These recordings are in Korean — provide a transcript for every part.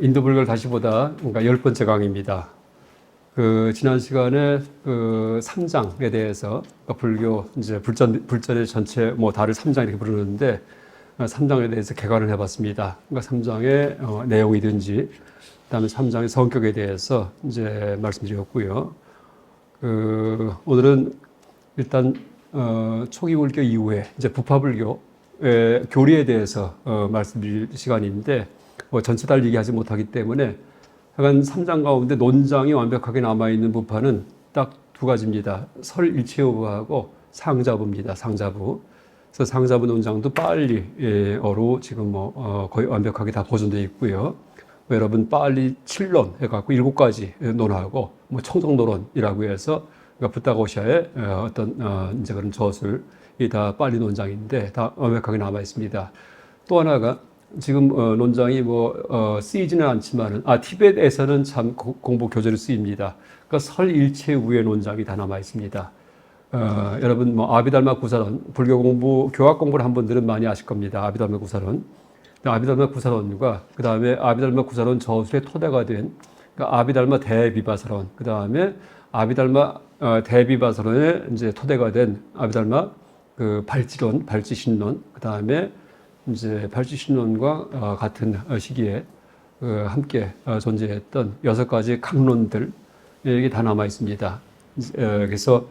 인도 불교를 다시 보다, 그러니까 10번째 강의입니다. 지난 시간에 삼장에 대해서, 그러니까 불교, 이제 불전의 전체, 다를 삼장 이렇게 부르는데, 삼장에 대해서 개관을 해봤습니다. 그러니까 삼장의 내용이든지, 그 다음에 삼장의 성격에 대해서 이제 말씀드렸고요. 오늘은 일단, 초기 불교 이후에, 이제 부파불교의 교리에 대해서 말씀드릴 시간인데, 전체 다 얘기하지 못하기 때문에 하여간 3장 가운데 논장이 완벽하게 남아있는 부파는 딱 두 가지입니다. 설일체부하고 상자부입니다. 상자부. 그래서 상자부 논장도 빨리어로 지금 거의 완벽하게 다 보존되어 있고요. 여러분 빨리 7론 해갖고 7가지 논하고 청정노론이라고 해서 그러니까 붓다고샤의 어떤 이제 그런 저술이 다 빨리 논장인데 다 완벽하게 남아 있습니다. 또 하나가 지금 논장이 쓰이지는 않지만은 티벳에서는 참 공부 교재로 쓰입니다. 그러니까 설일체우의 논장이 다 남아 있습니다. 여러분 아비달마 구사론 불교 공부 교학 공부를 한 분들은 많이 아실 겁니다. 아비달마 구사론, 아비달마 구사론과 그 다음에 아비달마 구사론 저술의 토대가 된 그러니까 아비달마 대비바사론, 그 다음에 아비달마 대비바사론의 이제 토대가 된 아비달마 발지론, 발지신론, 그 다음에 이제 발지신론과 같은 시기에 함께 존재했던 6가지 강론들 이게 다 남아 있습니다. 그래서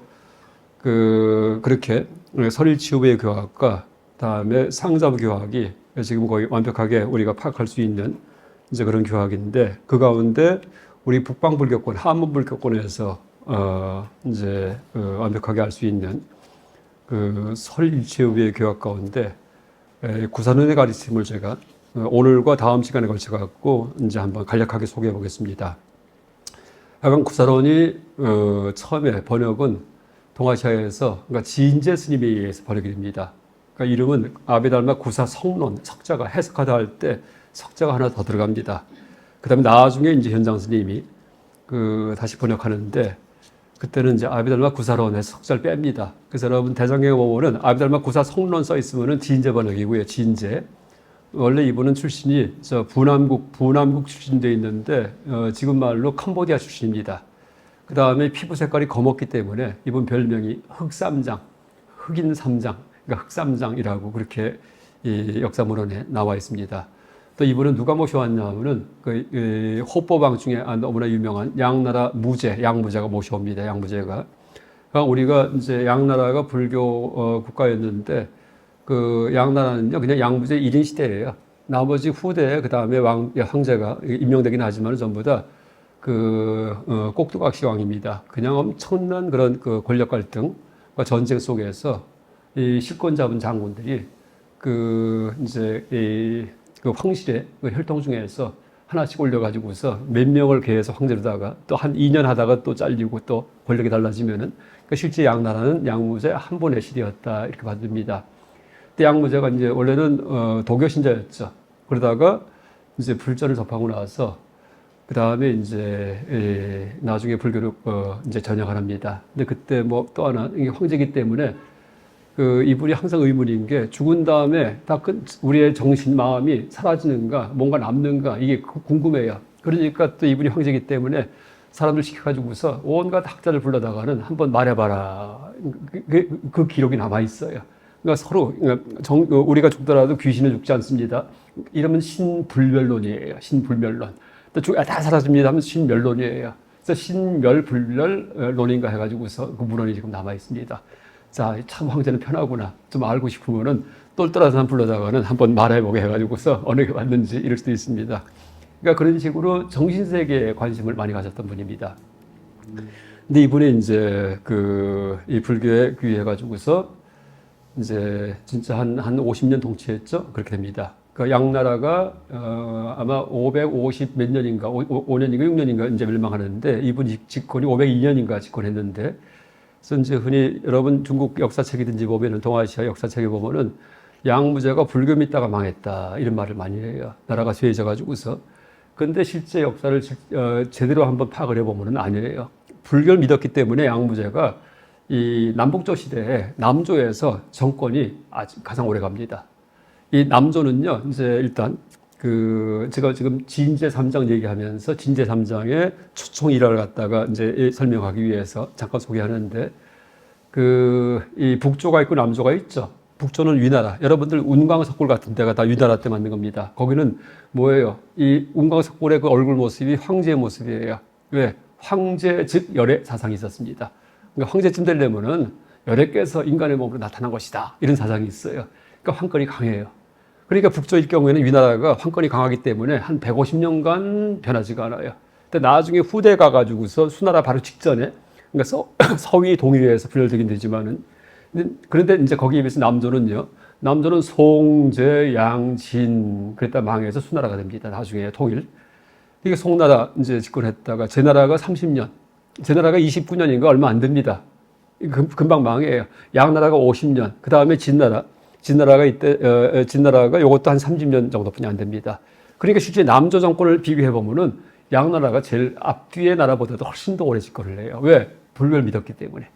그렇게 설일치후의 교학과 다음에 상자부 교학이 지금 거의 완벽하게 우리가 파악할 수 있는 이제 그런 교학인데 그 가운데 우리 북방불교권, 한문불교권에서 이제 완벽하게 알 수 있는 설일치후의 교학 가운데 구사론의 가르침을 제가 오늘과 다음 시간에 걸쳐 갖고 이제 한번 간략하게 소개해 보겠습니다. 하여간 구사론이 처음에 번역은 동아시아에서 그러니까 진제 스님에 의해서 번역이 됩니다. 그러니까 이름은 아비달마 구사 성론, 석자가 해석하다 할 때 석자가 하나 더 들어갑니다. 그다음에 나중에 이제 현장 스님이 다시 번역하는데 그때는 이제 아비달마 구사론에서 석자를 뺍니다. 그래서 여러분 대장경에 보면은 아비달마 구사 성론 써 있으면은 진제 번역이고요. 진제. 원래 이분은 출신이 부남국 출신돼 있는데 지금 말로 캄보디아 출신입니다. 그 다음에 피부 색깔이 검었기 때문에 이분 별명이 흑삼장, 흑인 삼장, 그러니까 흑삼장이라고 그렇게 이 역사문헌에 나와 있습니다. 또 이분은 누가 모셔왔냐면은 호뽀방 중에 너무나 유명한 양나라 무제, 양무제가 모셔옵니다. 양무제가. 그러니까 우리가 이제 양나라가 불교 국가였는데 양나라는요 그냥 양무제 1인 시대예요. 나머지 후대에 그 다음에 황제가 임명되긴 하지만 전부 다 꼭두각시 왕입니다. 그냥 엄청난 그런 권력 갈등과 전쟁 속에서 이 실권 잡은 장군들이 이제 황실의 혈통 중에서 하나씩 올려가지고서 몇 명을 계속 황제로다가 또 한 2년 하다가 또 잘리고 또 권력이 달라지면은 실제 양나라는 양무제 한 분의 시대였다 이렇게 봐줍니다. 그때 양무제가 이제 원래는 도교 신자였죠. 그러다가 이제 불전을 접하고 나서 그 다음에 이제 나중에 불교를 이제 전향을 합니다. 근데 그때 또 하나 이게 황제이기 때문에 이분이 항상 의문인 게 죽은 다음에 우리의 정신, 마음이 사라지는가, 뭔가 남는가, 이게 궁금해요. 그러니까 또 이분이 황제이기 때문에 사람들 시켜가지고서 온갖 학자를 불러다가는 한번 말해봐라. 그 기록이 남아있어요. 그러니까 서로, 우리가 죽더라도 귀신은 죽지 않습니다. 이러면 신불멸론이에요. 신불멸론. 다 사라집니다 하면 신멸론이에요. 그래서 신멸불멸론인가 해가지고서 그 문헌이 지금 남아있습니다. 자, 참 황제는 편하구나. 좀 알고 싶으면은 똘똘한 사람 불러다가는 한번 말해보게 해가지고서 어느 게 맞는지 이럴 수도 있습니다. 그러니까 그런 식으로 정신세계에 관심을 많이 가졌던 분입니다. 근데 이분이 이제 이 불교에 귀해가지고서 이제 진짜 한 50년 통치했죠? 그렇게 됩니다. 양나라가 아마 550 몇 년인가, 5년인가 6년인가 이제 멸망하는데 이분 집권이 502년인가 집권했는데 그래서 이제 흔히 여러분 중국 역사책이든지 보면은 동아시아 역사책에 보면은 양무제가 불교 믿다가 망했다 이런 말을 많이 해요. 나라가 쇠해져 가지고서. 근데 실제 역사를 제대로 한번 파악을 해보면은 아니에요. 불교를 믿었기 때문에 양무제가 이 남북조 시대에 남조에서 정권이 가장 오래 갑니다. 이 남조는요 이제 일단 제가 지금 진제 3장 얘기하면서 진제 3장의 초청 일화를 갖다가 이제 설명하기 위해서 잠깐 소개하는데, 이 북조가 있고 남조가 있죠. 북조는 위나라. 여러분들 운광석굴 같은 데가 다 위나라 때 만든 겁니다. 거기는 뭐예요? 이 운광석굴의 그 얼굴 모습이 황제의 모습이에요. 왜? 황제 즉 열의 사상이 있었습니다. 그러니까 황제쯤 되려면은 열애께서 인간의 몸으로 나타난 것이다. 이런 사상이 있어요. 그러니까 황권이 강해요. 그러니까 북조일 경우에는 위나라가 황권이 강하기 때문에 한 150년간 변하지가 않아요. 근데 나중에 후대 가가지고서 수나라 바로 직전에, 그러니까 서위 동일해서 분열되긴 되지만은, 그런데 이제 거기에 비해서 남조는요, 남조는 송제, 양, 진, 그랬다 망해서 수나라가 됩니다. 나중에 통일. 이게 송나라 이제 집권했다가 제나라가 30년, 제나라가 29년인가 얼마 안 됩니다. 금방 망해요. 양나라가 50년, 그 다음에 진나라가 이때, 진나라가 이것도 한 30년 정도뿐이 안 됩니다. 그러니까 실제 남조 정권을 비교해 보면은 양나라가 제일 앞뒤의 나라보다도 훨씬 더 오래 집권을 해요. 왜? 불교를 믿었기 때문에.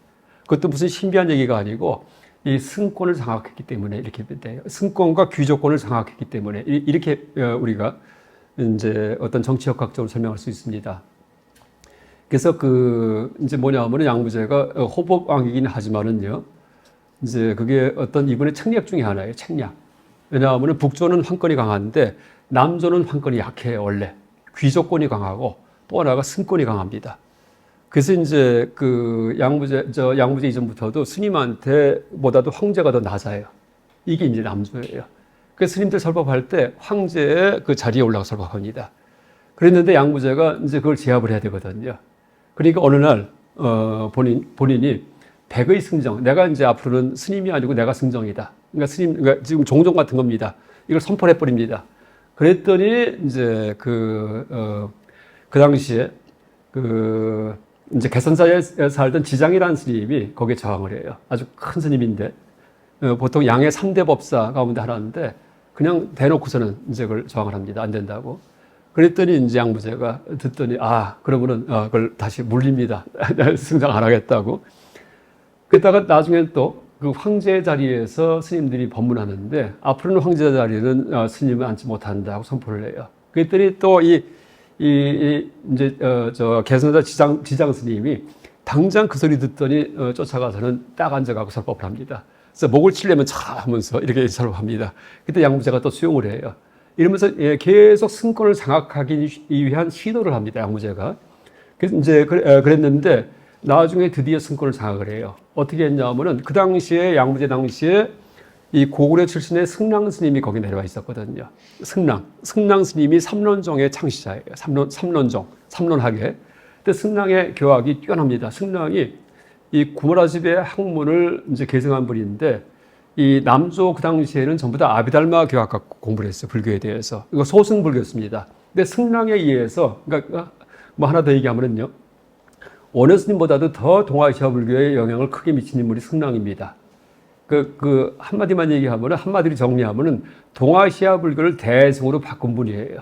그것도 무슨 신비한 얘기가 아니고 이 승권을 장악했기 때문에 이렇게 돼요. 승권과 귀족권을 장악했기 때문에 이렇게 우리가 이제 어떤 정치역학적으로 설명할 수 있습니다. 그래서 이제 뭐냐면은 양무제가 호법왕이긴 하지만은요, 이제 그게 어떤 이분의 책략 중에 하나예요. 책략. 왜냐하면은 북조는 황권이 강한데 남조는 황권이 약해요. 원래 귀족권이 강하고 또 하나가 승권이 강합니다. 그래서 이제 양무제 이전부터도 스님한테보다도 황제가 더 낮아요. 이게 이제 남조예요. 그래서 스님들 설법할 때 황제의 그 자리에 올라가 설법합니다. 그랬는데 양무제가 이제 그걸 제압을 해야 되거든요. 그러니까 어느 날 본인이 백의 승정, 내가 이제 앞으로는 스님이 아니고 내가 승정이다. 그러니까 지금 종종 같은 겁니다. 이걸 선포해 버립니다. 그랬더니 이제 그 당시에 이제 개선사에 살던 지장이라는 스님이 거기에 저항을 해요. 아주 큰 스님인데 보통 양의 3대 법사 가운데 하나인데 그냥 대놓고서는 이제 그걸 저항을 합니다. 안 된다고. 그랬더니 이제 양무제가 듣더니 그러면은 그걸 다시 물립니다. 승정 안 하겠다고. 그러다가 나중에 또 그 황제 자리에서 스님들이 법문하는데 앞으로는 황제 자리는 스님은 앉지 못한다고 선포를 해요. 그랬더니 또 이제 개선자 지장 스님이 당장 그 소리 듣더니 쫓아가서는 딱 앉아가고 설법을 합니다. 그래서 목을 치려면 차 하면서 이렇게 설법합니다. 그때 양무제가 또 수용을 해요. 이러면서 계속 승권을 장악하기 위한 시도를 합니다. 양무제가. 그래서 이제 그랬는데 나중에 드디어 승권을 장악을 해요. 어떻게 했냐면은 그 당시에 양무제 당시에 이 고구려 출신의 승랑 스님이 거기 내려와 있었거든요. 승랑 스님이 삼론종의 창시자예요. 삼론학의. 근데 승랑의 교학이 뛰어납니다. 승랑이 이 구모라집의 학문을 이제 계승한 분인데 이 남조 그 당시에는 전부 다 아비달마 교학 갖고 공부를 했어요. 불교에 대해서. 이거 소승불교였습니다. 근데 승랑에 의해서, 그러니까 뭐 하나 더 얘기하면은요, 원효 스님보다도 더 동아시아 불교에 영향을 크게 미친 인물이 승랑입니다. 한마디만 얘기하면은, 한마디로 정리하면은 동아시아 불교를 대승으로 바꾼 분이에요.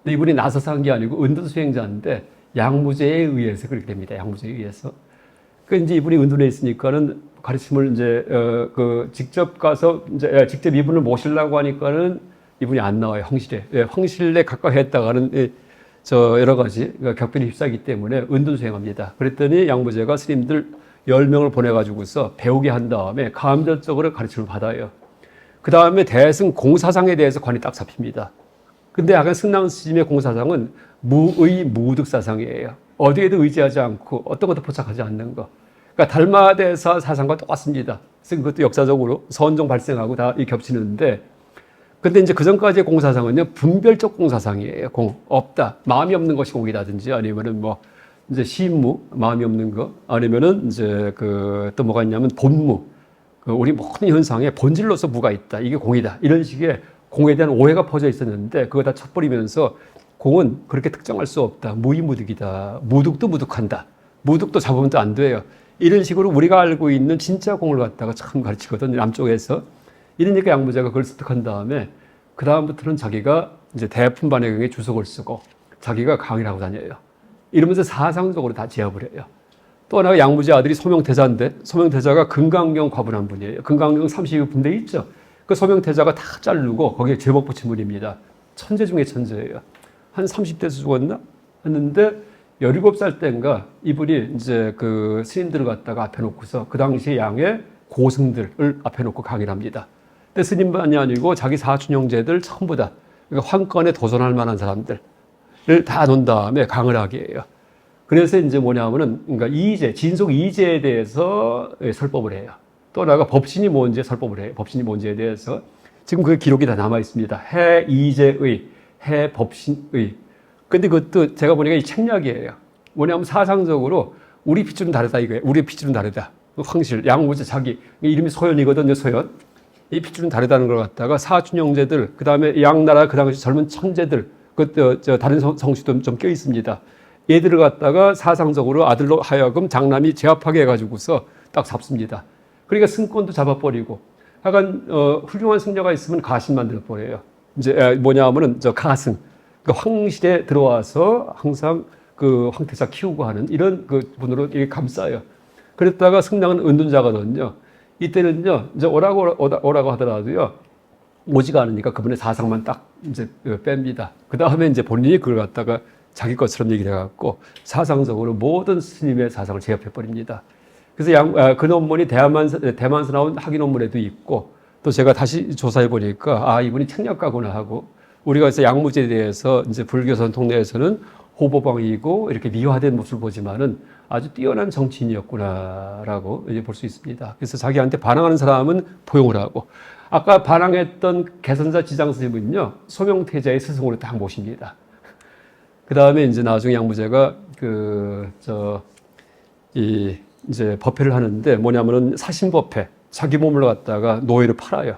근데 이분이 나서서 한 게 아니고 은둔 수행자인데 양무제에 의해서 그렇게 됩니다. 양무제에 의해서. 이제 이분이 은둔에 있으니까는 가르침을 이제 직접 가서 이제 직접 이분을 모시려고 하니까는 이분이 안 나와요. 황실에 가까이 했다가는 여러 가지 격변이 휩싸기 때문에 은둔 수행합니다. 그랬더니 양무제가 스님들 10명을 보내가지고서 배우게 한 다음에 감전적으로 가르침을 받아요. 그 다음에 대승 공사상에 대해서 관이 딱 잡힙니다. 근데 약간 승랑 스님의 공사상은 무의 무득사상이에요. 어디에도 의지하지 않고 어떤 것도 포착하지 않는 거. 그러니까 달마대사 사상과 똑같습니다. 그래서 그것도 역사적으로 선종 발생하고 다 겹치는데, 근데 이제 그 전까지의 공사상은요, 분별적 공사상이에요. 없다. 마음이 없는 것이 공이라든지 아니면은 뭐, 이제 시무, 마음이 없는 거, 아니면은 이제 또 뭐가 있냐면 본무. 우리 모든 현상에 본질로서 무가 있다. 이게 공이다. 이런 식의 공에 대한 오해가 퍼져 있었는데, 그거 다 쳐버리면서 공은 그렇게 특정할 수 없다. 무의무득이다. 무득도 무득한다. 무득도 잡으면 또 안 돼요. 이런 식으로 우리가 알고 있는 진짜 공을 갖다가 참 가르치거든, 남쪽에서. 이러니까 양무제가 그걸 습득한 다음에 그 다음부터는 자기가 이제 대품반해경에 주석을 쓰고 자기가 강의를 하고 다녀요. 이러면서 사상적으로 다 제압을 해요. 또 하나가 양무제 아들이 소명태자인데, 소명태자가 금강경 과분한 분이에요. 금강경 32분대 있죠. 그 소명태자가 다 자르고 거기에 제목 붙인 분입니다. 천재 중에 천재예요. 한 30대에서 죽었나? 했는데 17살 때인가 이분이 이제 그 스님들을 갖다가 앞에 놓고서 그 당시 양의 고승들을 앞에 놓고 강의를 합니다. 근데 스님만이 아니고 자기 사촌 형제들 전부 다 그러니까 황권에 도전할 만한 사람들을 다 놓은 다음에 강을 하게 해요. 그래서 이제 뭐냐면은 그러니까 이재, 진속 이재에 대해서 설법을 해요. 또 나가 법신이 뭔지 설법을 해요. 법신이 뭔지에 대해서 지금 그 기록이 다 남아 있습니다. 해 이재의, 해 법신의. 근데 그것도 제가 보니까 이 책략이에요. 뭐냐면 사상적으로 우리 핏줄은 다르다 이거예요. 우리 핏줄은 다르다. 황실, 양우제 자기 이름이 소연이거든요. 소연. 이 핏줄은 다르다는 걸 갖다가 사촌 형제들, 그 다음에 양나라 그 당시 젊은 천재들, 그 다른 성씨도 좀 껴 있습니다. 얘들을 갖다가 사상적으로 아들로 하여금 장남이 제압하게 해가지고서 딱 잡습니다. 그러니까 승권도 잡아버리고, 하여간 훌륭한 승려가 있으면 가신 만들어 버려요. 이제 뭐냐면은 저 가승, 그 황실에 들어와서 항상 그 황태자 키우고 하는 이런 그 분으로 이게 감싸요. 그랬다가 승량은 은둔자거든요. 이때는요, 이제 오라고 하더라도요, 오지가 않으니까 그분의 사상만 딱 이제 뺍니다. 그 다음에 이제 본인이 그걸 갖다가 자기 것처럼 얘기를 해갖고 사상적으로 모든 스님의 사상을 제압해버립니다. 그래서 그 논문이 대만서 나온 학위 논문에도 있고 또 제가 다시 조사해 보니까 아, 이분이 책략가구나 하고 우리가 그래서 양무제에 대해서 이제 불교 전통 내에서는 호보방이고 이렇게 미화된 모습을 보지만은 아주 뛰어난 정치인이었구나라고 이제 볼 수 있습니다. 그래서 자기한테 반항하는 사람은 포용을 하고 아까 반항했던 개선자 지장 스님은요 소명태자의 스승으로 딱 모십니다. 그 다음에 이제 나중에 양무제가 이제 법회를 하는데 뭐냐면은 사신법회 자기 몸을 갖다가 노예를 팔아요.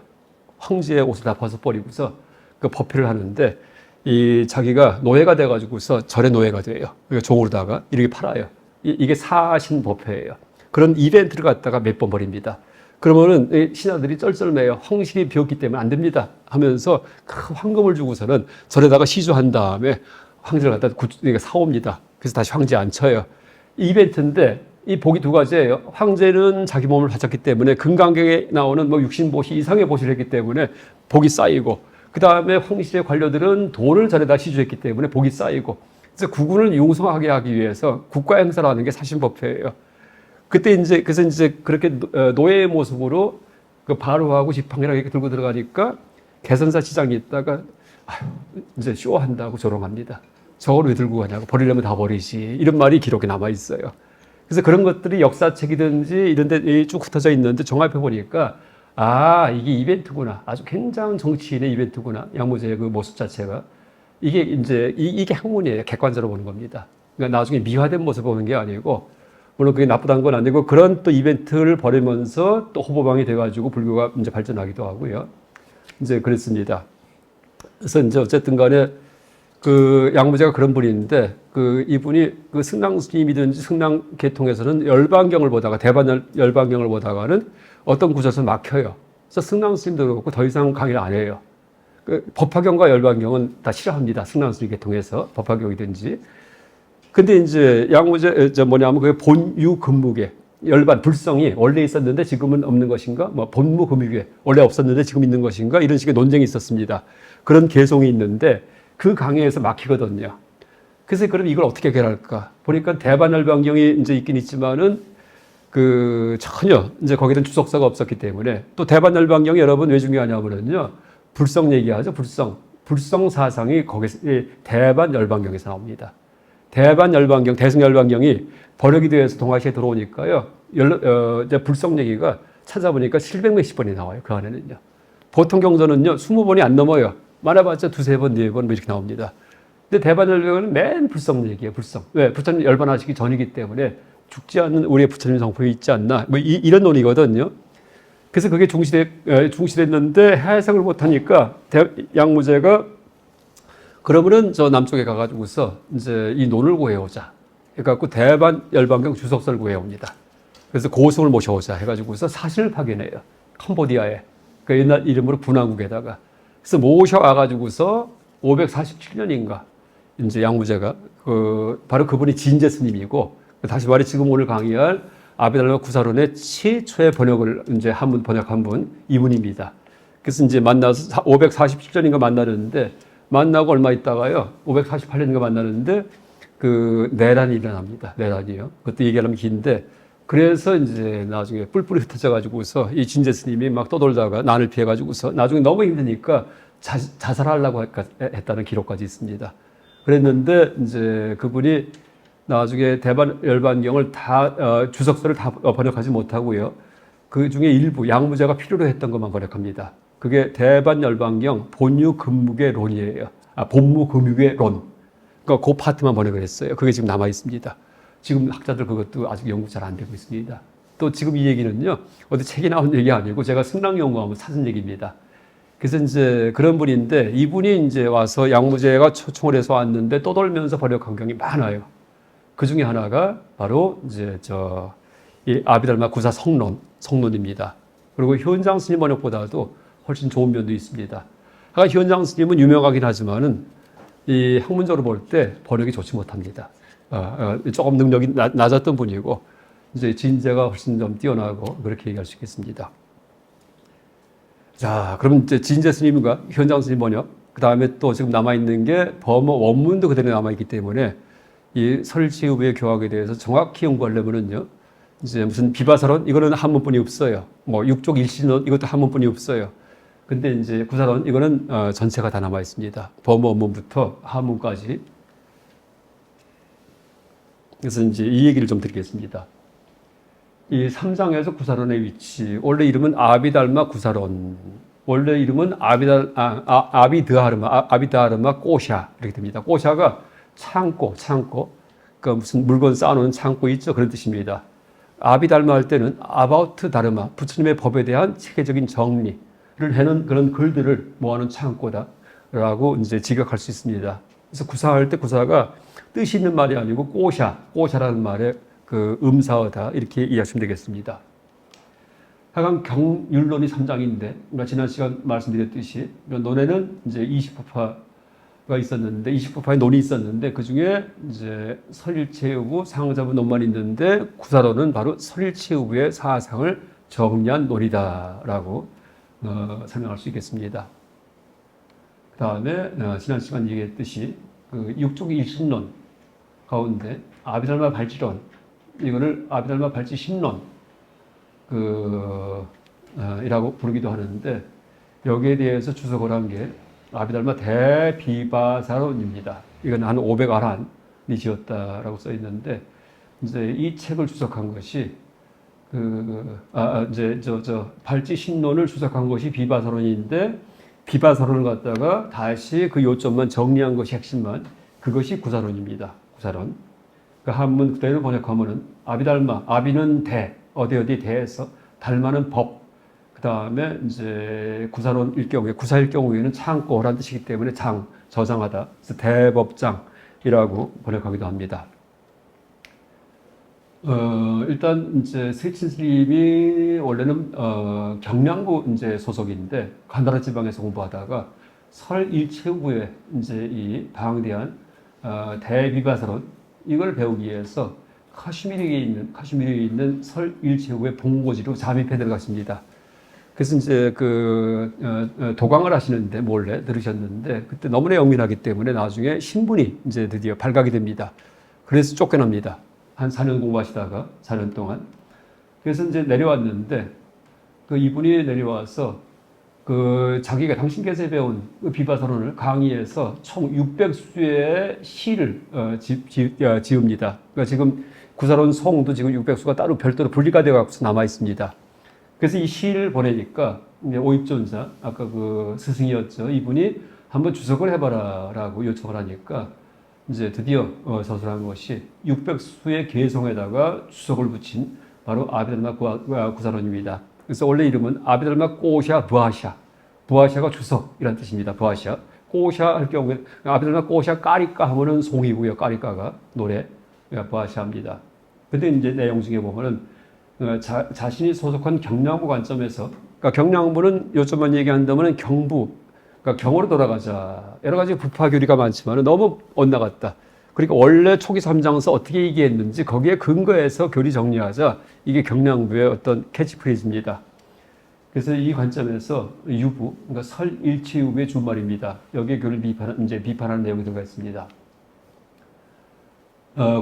황제의 옷을 다 벗어버리고서 그 법회를 하는데 이 자기가 노예가 돼가지고서 절의 노예가 돼요. 그러니까 종으로다가 이렇게 팔아요. 이게 사신법회예요. 그런 이벤트를 갖다가 몇 번 벌입니다. 그러면은 신하들이 쩔쩔매요. 황실이 비었기 때문에 안 됩니다. 하면서 큰 황금을 주고서는 절에다가 시주한 다음에 황제를 갖다 사옵니다. 그래서 다시 황제에 앉혀요. 이벤트인데 이 복이 두 가지예요. 황제는 자기 몸을 바쳤기 때문에 금강경에 나오는 뭐 육신보시 이상의 보시를 했기 때문에 복이 쌓이고 그 다음에 황실의 관료들은 돈을 절에다 시주했기 때문에 복이 쌓이고 그래서 국군을 융성하게 하기 위해서 국가 행사를 하는 게 사신법회예요. 그래서 이제 그렇게 노예의 모습으로 그 바로하고 지팡이랑 이렇게 들고 들어가니까 개선사 시장이 있다가 이제 쇼한다고 조롱합니다. 저걸 왜 들고 가냐고 버리려면 다 버리지 이런 말이 기록에 남아 있어요. 그래서 그런 것들이 역사책이든지 이런 데 쭉 흩어져 있는데 종합해 보니까 아 이게 이벤트구나. 아주 굉장한 정치인의 이벤트구나. 양무제의 그 모습 자체가 이게 이제 이게 학문이에요. 객관적으로 보는 겁니다. 그러니까 나중에 미화된 모습을 보는 게 아니고 물론 그게 나쁘다는 건 아니고 그런 또 이벤트를 벌이면서 또 호보방이 돼가지고 불교가 이제 발전하기도 하고요. 이제 그랬습니다. 그래서 이제 어쨌든 간에 그 양무제가 그런 분인데 그 이분이 그 승랑 스님이든지 승랑 계통에서는 열반경을 보다가 대반 열반경을 보다가는 어떤 구절에서 막혀요. 그래서 승랑 스님도 그렇고 더 이상 강의를 안 해요. 그 법화경과 열반경은 다 싫어합니다. 승랑 스님 계통에서 법화경이든지. 근데 이제 양무제 뭐냐면 그게 본유 금무계 열반 불성이 원래 있었는데 지금은 없는 것인가? 뭐 본무 금유계 원래 없었는데 지금 있는 것인가? 이런 식의 논쟁이 있었습니다. 그런 개송이 있는데 그 강의에서 막히거든요. 그래서 그럼 이걸 어떻게 해결할까? 보니까 대반열반경이 이제 있긴 있지만은 그 전혀 이제 거기는 주석사가 없었기 때문에 또 대반열반경이 여러분 왜 중요하냐면요. 불성 얘기하죠. 불성 사상이 거기서 대반열반경에서 나옵니다. 대반열반경, 대승열반경이 번역이 되어서 동아시아에 들어오니까요. 이제 불성 얘기가 찾아보니까 700몇십 번이 나와요. 그 안에는요. 보통 경전은요. 20번이 안 넘어요. 많아봤자 두세 번, 네 번 이렇게 나옵니다. 근데 대반열반경은 맨 불성 얘기예요. 불성. 왜? 부처님 열반하시기 전이기 때문에 죽지 않는 우리의 부처님 성품이 있지 않나. 뭐 이런 논이거든요. 그래서 그게 중시됐는데 해석을 못하니까 양무제가 그러면은 저 남쪽에 가가지고서 이제 이 논을 구해오자. 해갖고 대반열반경 주석서를 구해옵니다. 그래서 고승을 모셔오자 해가지고서 사신을 파견해요. 캄보디아에. 그 옛날 이름으로 분화국에다가. 그래서 모셔와가지고서 547년인가 이제 양무제가 바로 그분이 진제 스님이고 다시 말해 지금 오늘 강의할 아비달라 구사론의 최초의 번역을 이제 번역한 분 이분입니다. 그래서 이제 만나서 547년인가 만나는데 만나고 얼마 있다가요, 548년인가 만나는데 그 내란이 일어납니다. 내란이요. 그것도 얘기하려면 긴데, 그래서 이제 나중에 뿔뿔이 흩어져 가지고서 이 진제 스님이 막 떠돌다가 난을 피해 가지고서 나중에 너무 힘드니까 자살하려고 했다는 기록까지 있습니다. 그랬는데 이제 그분이 나중에 대반 열반경을 다 주석서를 다 번역하지 못하고요. 그 중에 일부 양무제가 필요로 했던 것만 번역합니다. 그게 대반 열반경 본유 금묵의 론이에요. 본무 금묵의 론. 그러니까 그 파트만 번역을 했어요. 그게 지금 남아 있습니다. 지금 학자들 그것도 아직 연구 잘 안 되고 있습니다. 또 지금 이 얘기는요, 어디 책에 나온 얘기 아니고 제가 승낙 연구하면 찾은 얘기입니다. 그래서 이제 그런 분인데, 이분이 이제 와서 양무제가 초청을 해서 왔는데 떠돌면서 번역한 경이 많아요. 그 중에 하나가 바로 이제 이 아비달마 구사 성론입니다. 그리고 현장 스님 번역보다도 훨씬 좋은 면도 있습니다. 현장 스님은 유명하긴 하지만은 이 학문적으로 볼 때 번역이 좋지 못합니다. 조금 능력이 낮았던 분이고, 이제 진제가 훨씬 좀 뛰어나고 그렇게 얘기할 수 있겠습니다. 자, 그럼 이제 진제 스님과 현장 스님 번역, 그 다음에 또 지금 남아있는 게 범어 원문도 그대로 남아있기 때문에 이 설치의의 교학에 대해서 정확히 연구하려면은요, 이제 무슨 비바사론, 이거는 한문뿐이 없어요. 뭐 육족 일신론, 이것도 한문뿐이 없어요. 근데 이제 구사론, 이거는 전체가 다 남아 있습니다. 범어 원문부터 한문까지. 그래서 이제 이 얘기를 좀 드리겠습니다. 이 3장에서 구사론의 위치, 원래 이름은 아비달마 구사론, 원래 이름은 아비드하르마 꼬샤 이렇게 됩니다. 꼬샤가 창고, 그러니까 무슨 물건 쌓아놓은 창고 있죠, 그런 뜻입니다. 아비달마 할 때는 아바우트 다르마, 부처님의 법에 대한 체계적인 정리를 해놓은 그런 글들을 모아놓은 창고다라고 이제 직역할 수 있습니다. 그래서 구사할 때 구사가 뜻이 있는 말이 아니고 꼬샤라는 말의 그 음사어다, 이렇게 이해하시면 되겠습니다. 하여간 경율론이 3장인데, 지난 시간 말씀드렸듯이 논에는 이제 20부파가 있었는데, 20부파의 논이 있었는데, 그 중에 이제 설일체의부 상자부 논만 있는데, 구사론은 바로 설일체의부의 사상을 정리한 논이다라고 설명할 수 있겠습니다. 그 다음에 지난 시간 얘기했듯이 그 육족 일신론 가운데 아비달마 발지론, 이거를 아비달마 발지 신론 이라고 부르기도 하는데, 여기에 대해서 주석을 한 게 아비달마 대비바사론입니다. 이건 한 500아란이 지었다라고 써 있는데, 이제 이 책을 주석한 것이 발지 신론을 주석한 것이 비바사론인데, 비바사론을 갖다가 다시 그 요점만 정리한 것이 핵심만, 그것이 구사론입니다. 구사론. 그 한문 그대로 번역하면은 아비달마, 아비는 대, 어디 대에서, 달마는 법, 그 다음에 이제 구사론일 경우에, 구사일 경우에는 창고라는 뜻이기 때문에 저장하다. 그래서 대법장이라고 번역하기도 합니다. 일단 이제 세친 스님이 원래는 경량부 이제 소속인데, 간다라 지방에서 공부하다가 설일체후에 이제 이 방대한 대비바사론, 이걸 배우기 위해서 카슈미르에 있는 설일체후의 본고지로 잠입해 들어갔습니다. 그래서 이제 도강을 하시는데 몰래 들으셨는데, 그때 너무나 영민하기 때문에 나중에 신분이 이제 드디어 발각이 됩니다. 그래서 쫓겨납니다. 한 4년 공부하시다가 4년 동안. 그래서 이제 내려왔는데, 이분이 내려와서 자기가 당신께서 배운 비바사론을 강의해서 총 600수의 시를 지읍니다. 그러니까 지금 구사론 송도 지금 600수가 따로 별도로 분리가 되어 갖고서 남아 있습니다. 그래서 이 시를 보내니까 오입존자, 아까 그 스승이었죠, 이분이 한번 주석을 해봐라라고 요청을 하니까 이제 드디어 서술한 것이 600수의 개성에다가 주석을 붙인 바로 아비달마 구사론입니다. 그래서 원래 이름은 아비달마 꼬샤 부하샤가 주석이란 뜻입니다. 부하샤. 꼬샤 할 경우에 아비달마 꼬샤 까리까 하면은 송이고요. 까리까가 노래 부하샤입니다. 근데 이제 내용 중에 보면은 자신이 소속한 경량부 관점에서, 그러니까 경량부는 요점만 얘기한다면은 경부, 그러니까 경으로 돌아가자. 여러 가지 부파 교리가 많지만 너무 엇나갔다. 그러니까 원래 초기 3장에서 어떻게 얘기했는지 거기에 근거해서 교리 정리하자. 이게 경량부의 어떤 캐치프레이즈입니다. 그래서 이 관점에서 유부, 그러니까 설일치 후의 준말입니다. 여기에 교를 비판하는 내용이 들어가 있습니다.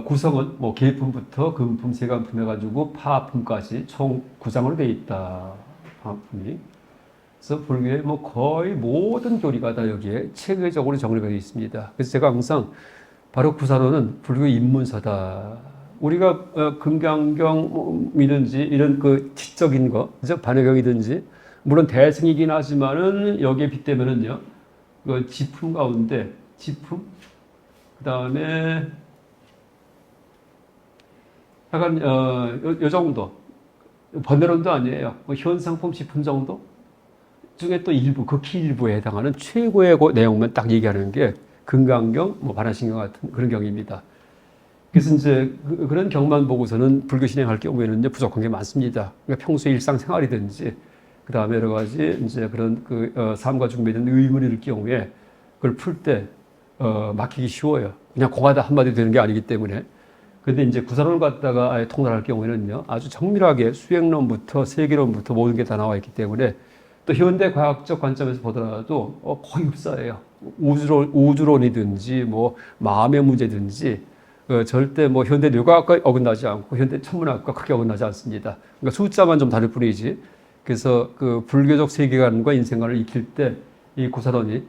구성은 뭐 계품부터 금품, 세간품 해가지고 파품까지 총 9장으로 되어 있다. 파품이. 그래서 불교의 뭐 거의 모든 교리가 다 여기에 체계적으로 정리가 되어 있습니다. 그래서 제가 항상 바로 구사론은 불교 입문서다. 우리가 금강경이든지 이런 그 지적인 거, 그죠? 반야경이든지 물론 대승이긴 하지만은 여기에 빗대면은요, 그 지품 가운데 지품, 그 다음에 약간 요 정도 번외론도 아니에요. 뭐 현상품 지품 정도 중에 또 일부 극히 일부에 해당하는 최고의 그 내용만 딱 얘기하는 게 금강경, 뭐 반야신경 같은 그런 경입니다. 그래서 이제 그런 경만 보고서는 불교 신행할 경우에는 이제 부족한 게 많습니다. 그러니까 평소에 일상생활이든지 그 다음에 여러 가지 이제 그런 삶과 중매에 대한 의문이 들 경우에 그걸 풀 때 막히기 쉬워요. 그냥 공하다 한마디 되는 게 아니기 때문에. 근데 이제 구사론을 갖다가 아예 통달할 경우에는요, 아주 정밀하게 수행론부터 세계론부터 모든 게 다 나와 있기 때문에 또 현대 과학적 관점에서 보더라도 거의 흡사해요. 우주론이든지 뭐 마음의 문제든지 절대 뭐 현대 뇌과학과 어긋나지 않고 현대 천문학과 크게 어긋나지 않습니다. 그러니까 숫자만 좀 다를 뿐이지. 그래서 그 불교적 세계관과 인생관을 익힐 때 이 구사론이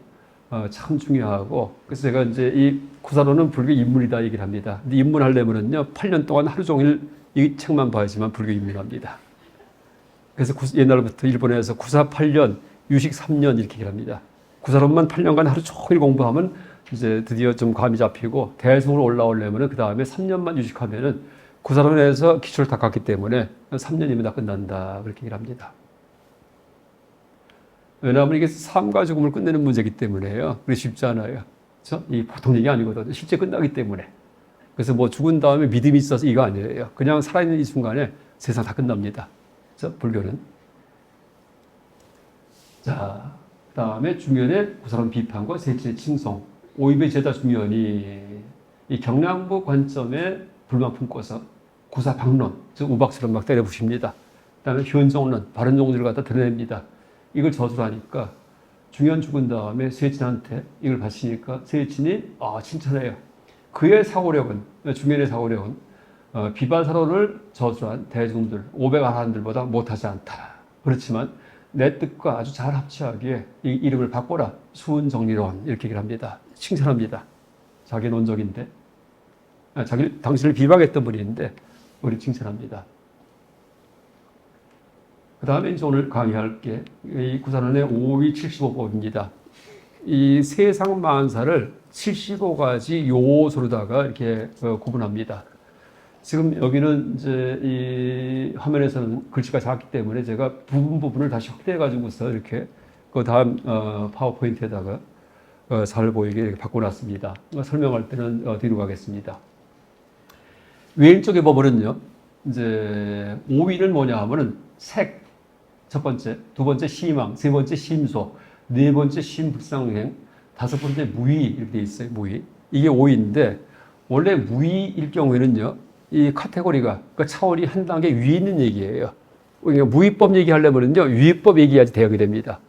참 중요하고, 그래서 제가 이제 이 구사론은 불교 입문이다 얘기를 합니다. 근데 입문하려면은요 8년 동안 하루 종일 이 책만 봐야지만 불교 입문합니다. 그래서 옛날부터 일본에서 구사 8년, 유식 3년 이렇게 얘기를 합니다. 구사론만 8년간 하루 종일 공부하면 이제 드디어 좀 감이 잡히고 대승으로 올라오려면은 그 다음에 3년만 유식하면은 구사론에서 기초를 닦았기 때문에 3년이면 다 끝난다 그렇게 얘기를 합니다. 왜냐하면 이게 삶과 죽음을 끝내는 문제이기 때문에요. 그게 쉽지 않아요. 그렇죠? 이 보통 얘기 아니거든요. 실제 끝나기 때문에. 그래서 뭐 죽은 다음에 믿음이 있어서 이거 아니에요. 그냥 살아있는 이 순간에 세상 다 끝납니다. 그렇죠? 불교는. 자, 그 다음에 중연의 구사론 비판과 세친의 칭송. 오입의 제자 중연이 이 경량부 관점에 불만 품고서 구사 방론, 즉 우박처럼 막 때려부십니다. 그 다음에 현종론, 바른 종지를 갖다 드러냅니다. 이걸 저주를 하니까 중연 죽은 다음에 세친한테 이걸 바치니까 세친이 칭찬해요. 그의 사고력은, 중연의 사고력은 비발사론을 저주한 대중들, 500아라한들보다 못하지 않다. 그렇지만 내 뜻과 아주 잘 합치하기에 이 이름을 바꿔라. 수은정리론 이렇게 얘기를 합니다. 칭찬합니다. 자기 논적인데, 당신을 비방했던 분인데 우리 칭찬합니다. 그 다음에 이제 오늘 강의할 게 이 구사론의 5위 75법입니다. 이 세상 만사를 75가지 요소로다가 이렇게 구분합니다. 지금 여기는 이제 이 화면에서는 글씨가 작기 때문에 제가 부분을 다시 확대해 가지고서 이렇게 그 다음 파워포인트에다가 잘 보이게 이렇게 바꿔놨습니다. 설명할 때는 뒤로 가겠습니다. 왼쪽에 보면은요, 이제 5위는 뭐냐 하면은 색, 첫 번째, 두 번째 희망, 세 번째 심소, 네 번째 심불상행, 다섯 번째 무의 이렇게 돼 있어요. 무의. 이게 5위인데 원래 무의일 경우에는요, 이 카테고리가 그 차원이 한 단계 위에 있는 얘기예요. 그러니까 무의법 얘기하려면요, 위의법 얘기해야지 대역이 됩니다.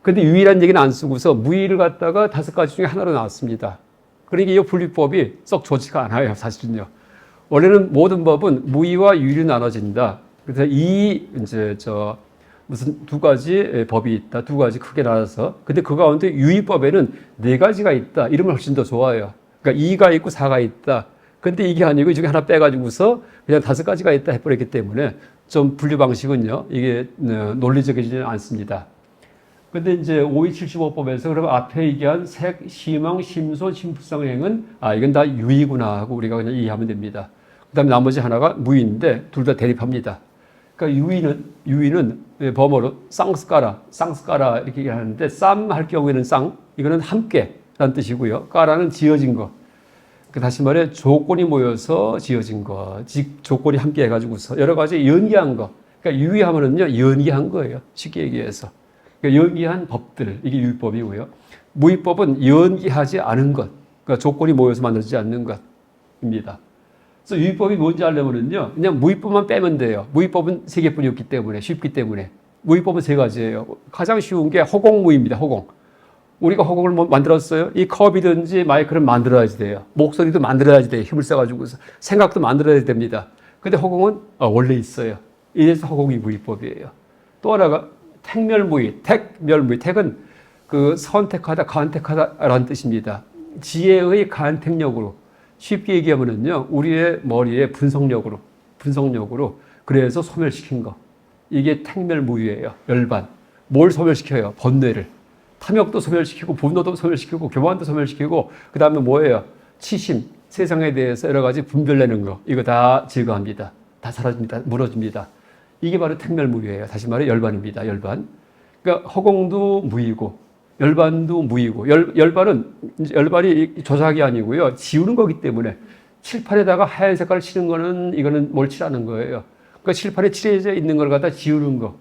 근데 유의란 얘기는 안 쓰고서 무의를 갖다가 5가지 중에 하나로 나왔습니다. 그러니까 이 분리법이 썩 좋지가 않아요, 사실은요. 원래는 모든 법은 무의와 유의로 나눠진다. 그래서 무슨 두 가지 법이 있다. 두 가지 크게 나눠서. 근데 그 가운데 유의법에는 4가지가 있다. 이러면 훨씬 더 좋아요. 그러니까 2가 있고 4가 있다. 근데 이게 아니고 이 중에 하나 빼가지고서 그냥 5가지가 있다 해버렸기 때문에 좀 분류 방식은요, 이게 논리적이지는 않습니다. 근데 이제 5.275법에서 그러면 앞에 얘기한 색, 희망, 심소, 심불상행은 이건 다 유의구나 하고 우리가 그냥 이해하면 됩니다. 그 다음에 나머지 하나가 무의인데 둘 다 대립합니다. 그러니까 유의는 범어로 쌍스까라 이렇게 얘기하는데 쌈 할 경우에는 이거는 함께라는 뜻이고요. 까라는 지어진 거. 다시 말해 조건이 모여서 지어진 거, 즉 조건이 함께 해가지고서 여러 가지 연기한 거. 그러니까 유의하면은요 연기한 거예요. 쉽게 얘기해서. 그러니까 연기한 법들, 이게 유의법이고요. 무의법은 연기하지 않은 것, 그러니까 조건이 모여서 만들어지지 않는 것입니다. 그래서 유의법이 뭔지 알려면은요, 그냥 무의법만 빼면 돼요. 무의법은 3개뿐이 없기 때문에, 쉽기 때문에. 무위법은 세 가지예요. 가장 쉬운 게 허공무위입니다. 허공. 우리가 허공을 뭐 만들었어요? 이 컵이든지 마이크를 만들어야지 돼요. 목소리도 만들어야지 돼요. 힘을 써가지고 생각도 만들어야 됩니다. 근데 허공은 원래 있어요. 이래서 허공이 무위법이에요. 또 하나가 택멸무위. 택멸무위. 택은 그 선택하다, 간택하다라는 뜻입니다. 지혜의 간택력으로 쉽게 얘기하면은요, 우리의 머리의 분석력으로 그래서 소멸시킨 거. 이게 택멸무위예요. 열반. 뭘 소멸시켜요? 번뇌를. 탐욕도 소멸시키고 분노도 소멸시키고 교만도 소멸시키고 그 다음에 뭐예요? 치심, 세상에 대해서 여러 가지 분별내는 거. 이거 다 제거합니다. 다 사라집니다. 무너집니다. 이게 바로 택멸무위예요. 다시 말해 열반입니다. 열반. 그러니까 허공도 무위고 열반도 무위고 열반이 조작이 아니고요. 지우는 거기 때문에 칠판에다가 하얀 색깔을 칠한 거는 이거는 뭘 칠하는 거예요. 그러니까 칠판에 칠해져 있는 걸 갖다 지우는 거.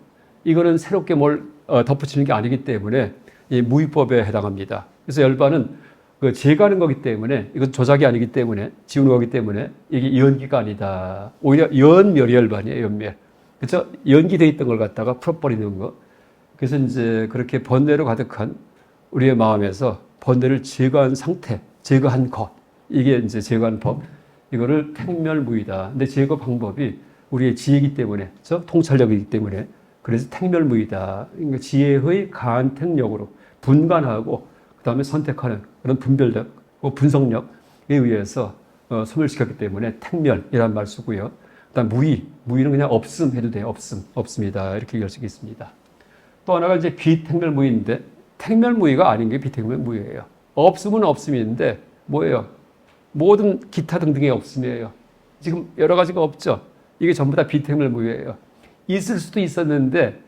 이거는 새롭게 뭘 덧붙이는 게 아니기 때문에 이 무위법에 해당합니다. 그래서 열반은 그 제거하는 거기 때문에 이건 조작이 아니기 때문에 지우는 거기 때문에 이게 연기가 아니다. 오히려 연멸이 열반이에요. 연멸. 그렇죠? 연기돼 있던 걸 갖다가 풀어버리는 거. 그래서 이제 그렇게 번뇌로 가득한 우리의 마음에서 번뇌를 제거한 상태, 제거한 것. 이게 이제 제거한 법. 이거를 택멸무위다. 근데 제거 방법이 우리의 지혜이기 때문에, 그렇죠? 통찰력이기 때문에. 그래서 택멸무위다. 그러니까 지혜의 간택력으로 분간하고 그다음에 선택하는 그런 분별력, 분석력에 의해서 소멸시켰기 때문에 택멸이란 말 쓰고요. 그다음 무위는 그냥 없음 해도 돼요. 없습니다. 이렇게 얘기할 수 있습니다. 또 하나가 이제 비택멸무위인데 택멸무위가 아닌 게 비택멸무위예요. 없음은 없음인데 뭐예요? 모든 기타 등등의 없음이에요. 지금 여러 가지가 없죠. 이게 전부 다 비택멸무위예요. 있을 수도 있었는데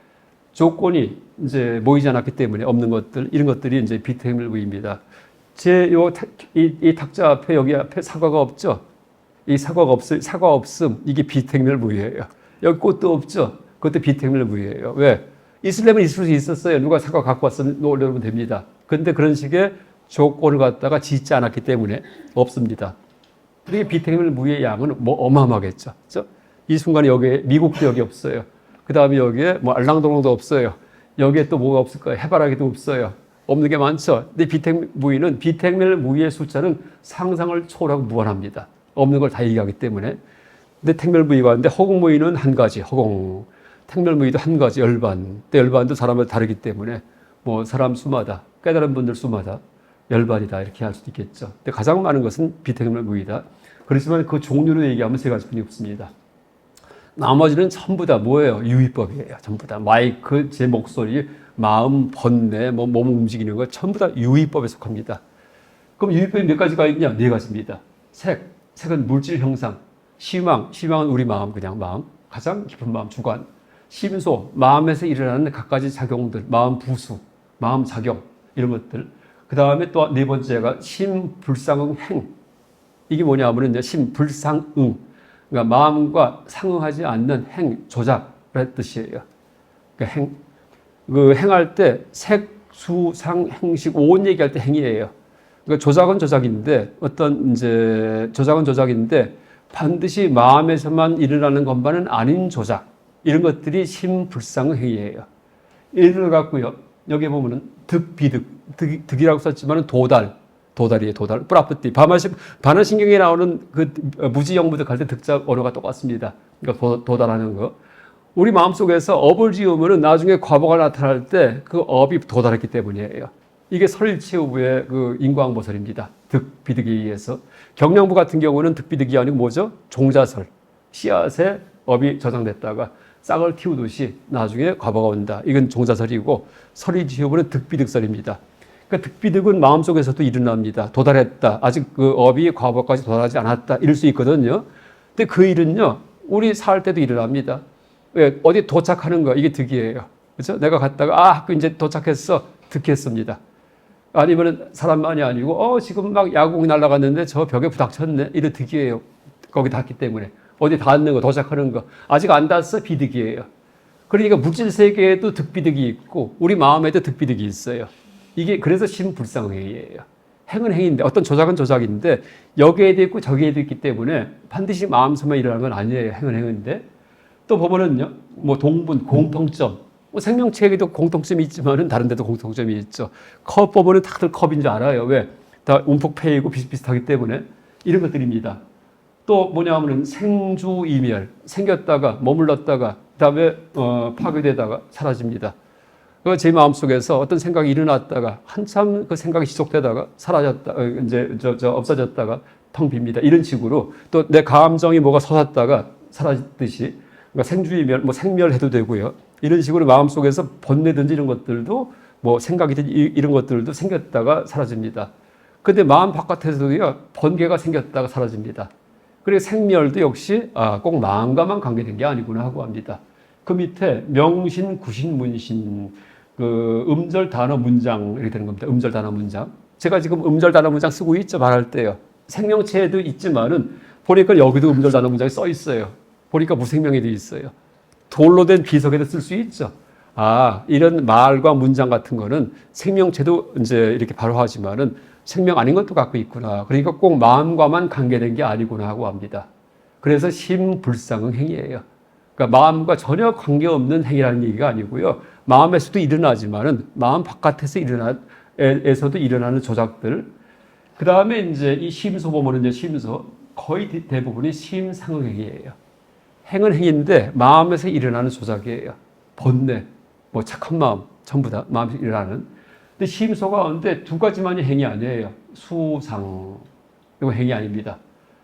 조건이 이제 모이지 않았기 때문에 없는 것들 이런 것들이 이제 비택멸무위입니다. 이 탁자 앞에 여기 앞에 사과가 없죠. 이 사과 없음 이게 비택멸무위예요. 여기 꽃도 없죠. 그것도 비택멸무위예요. 왜? 있으려면 있을 수 있었어요. 누가 사과 갖고 왔으면 올려면 됩니다. 그런데 그런 식의 조건을 갖다가 짓지 않았기 때문에 없습니다. 이게 비택멸무위의 양은 뭐 어마어마하겠죠. 그렇죠? 이 순간에 여기에 미국도 여기 없어요. 그 다음에 여기에 뭐 알랑도랑도 없어요. 여기에 또 뭐가 없을까요? 해바라기도 없어요. 없는 게 많죠. 근데 비택멸무위의 숫자는 상상을 초월하고 무한합니다. 없는 걸 다 얘기하기 때문에. 근데 택멸무위가 있는데 허공무위는 한 가지, 허공. 택멸무위도 한 가지, 열반. 근데 열반도 사람마다 다르기 때문에 뭐 사람 수마다, 깨달은 분들 수마다 열반이다 이렇게 할 수도 있겠죠. 근데 가장 많은 것은 비택멸무위다. 그렇지만 그 종류로 얘기하면 세 가지뿐이 없습니다. 나머지는 전부 다 뭐예요? 유의법이에요. 전부 다 마이크, 제 목소리, 마음, 번뇌, 몸 움직이는 거 전부 다 유의법에 속합니다. 그럼 유의법이 몇 가지가 있냐? 네 가지입니다. 색은 물질 형상, 시망은 우리 마음, 그냥 마음, 가장 깊은 마음, 주관, 심소, 마음에서 일어나는 각가지 작용들, 마음 부수, 마음 작용 이런 것들. 그 다음에 또 네 번째가 심불상응 행. 이게 뭐냐면은 심불상응. 그러니까 마음과 상응하지 않는 행, 조작의 뜻이에요. 그러니까 행할 때 색, 수, 상, 행식, 오온 얘기할 때 행이에요. 그러니까 조작은 조작인데 조작은 조작인데 반드시 마음에서만 일어나는 것만은 아닌 조작. 이런 것들이 심불상의 행위예요. 예를 들어 갖고요. 여기 보면은 득이라고 썼지만은 도달이에요. 뿌라프띠. 반화신경에 나오는 그 무지영무득 할 때 득자 언어가 똑같습니다. 그러니까 도달하는 거. 우리 마음속에서 업을 지으면은 나중에 과보가 나타날 때 그 업이 도달했기 때문이에요. 이게 설일체후부의 그 인과응보설입니다. 득비득에 의해서. 경량부 같은 경우는 득비득이 아니고 뭐죠? 종자설. 씨앗에 업이 저장됐다가 싹을 틔우듯이 나중에 과보가 온다. 이건 종자설이고 설일체후부는 득비득설입니다. 그러니까 득비득은 마음속에서도 일어납니다. 도달했다. 아직 그 업이 과보까지 도달하지 않았다. 이럴 수 있거든요. 근데 그 일은요. 우리 살 때도 일어납니다. 왜? 어디 도착하는 거. 이게 득이에요. 그렇죠? 내가 갔다가 학교 이제 도착했어. 득했습니다. 아니면은 사람만이 아니고 지금 막 야구공이 날아갔는데 저 벽에 부닥쳤네. 이런 득이에요. 거기 닿기 때문에. 어디 닿는 거, 도착하는 거. 아직 안 닿았어. 비득이에요. 그러니까 물질 세계에도 득비득이 있고 우리 마음에도 득비득이 있어요. 이게 그래서 심불상행위예요. 행은 행인데 어떤 조작은 조작인데 여기에도 있고 저기에도 있기 때문에 반드시 마음속만 일어나는 건 아니에요. 행은 행인데 또 보면은요. 뭐 동분, 공통점. 뭐 생명체에도 공통점이 있지만은 다른 데도 공통점이 있죠. 컵 보면은 다들 컵인 줄 알아요. 왜? 다 움푹 패이고 비슷비슷하기 때문에 이런 것들입니다. 또 뭐냐면은 생주이멸, 생겼다가 머물렀다가 그다음에 파괴되다가 사라집니다. 제 마음속에서 어떤 생각이 일어났다가 한참 그 생각이 지속되다가 사라졌다, 이제 없어졌다가 텅 빕니다. 이런 식으로 또 내 감정이 뭐가 솟았다가 사라지듯이 그러니까 생주이멸, 뭐 생멸해도 되고요. 이런 식으로 마음속에서 번뇌든지 이런 것들도 뭐 생각이든지 이런 것들도 생겼다가 사라집니다. 근데 마음 바깥에서도요, 번개가 생겼다가 사라집니다. 그리고 생멸도 역시 꼭 마음과만 관계된 게 아니구나 하고 합니다. 그 밑에 명신, 구신, 문신, 그 음절 단어 문장 이렇게 되는 겁니다. 음절 단어 문장. 제가 지금 음절 단어 문장 쓰고 있죠, 말할 때요. 생명체에도 있지만은 보니까 여기도 음절 단어 문장이 써 있어요. 보니까 무생명이 되어 있어요. 돌로 된 비석에도 쓸 수 있죠. 이런 말과 문장 같은 거는 생명체도 이제 이렇게 발화하지만은 생명 아닌 것도 갖고 있구나. 그러니까 꼭 마음과만 관계된 게 아니구나 하고 합니다. 그래서 심불상응 행위예요. 그러니까 마음과 전혀 관계없는 행위라는 얘기가 아니고요. 마음에서도 일어나지만은 마음 바깥에서 에서도 일어나는 조작들. 그 다음에 이제 이 심소 보면은 이제 심소 거의 대부분이 심상응 행위예요. 행은 행위인데 마음에서 일어나는 조작이에요. 번뇌, 뭐 착한 마음 전부 다 마음에서 일어나는. 근데 심소 가운데 두 가지만이 행위 아니에요. 수상 이거 행위 아닙니다.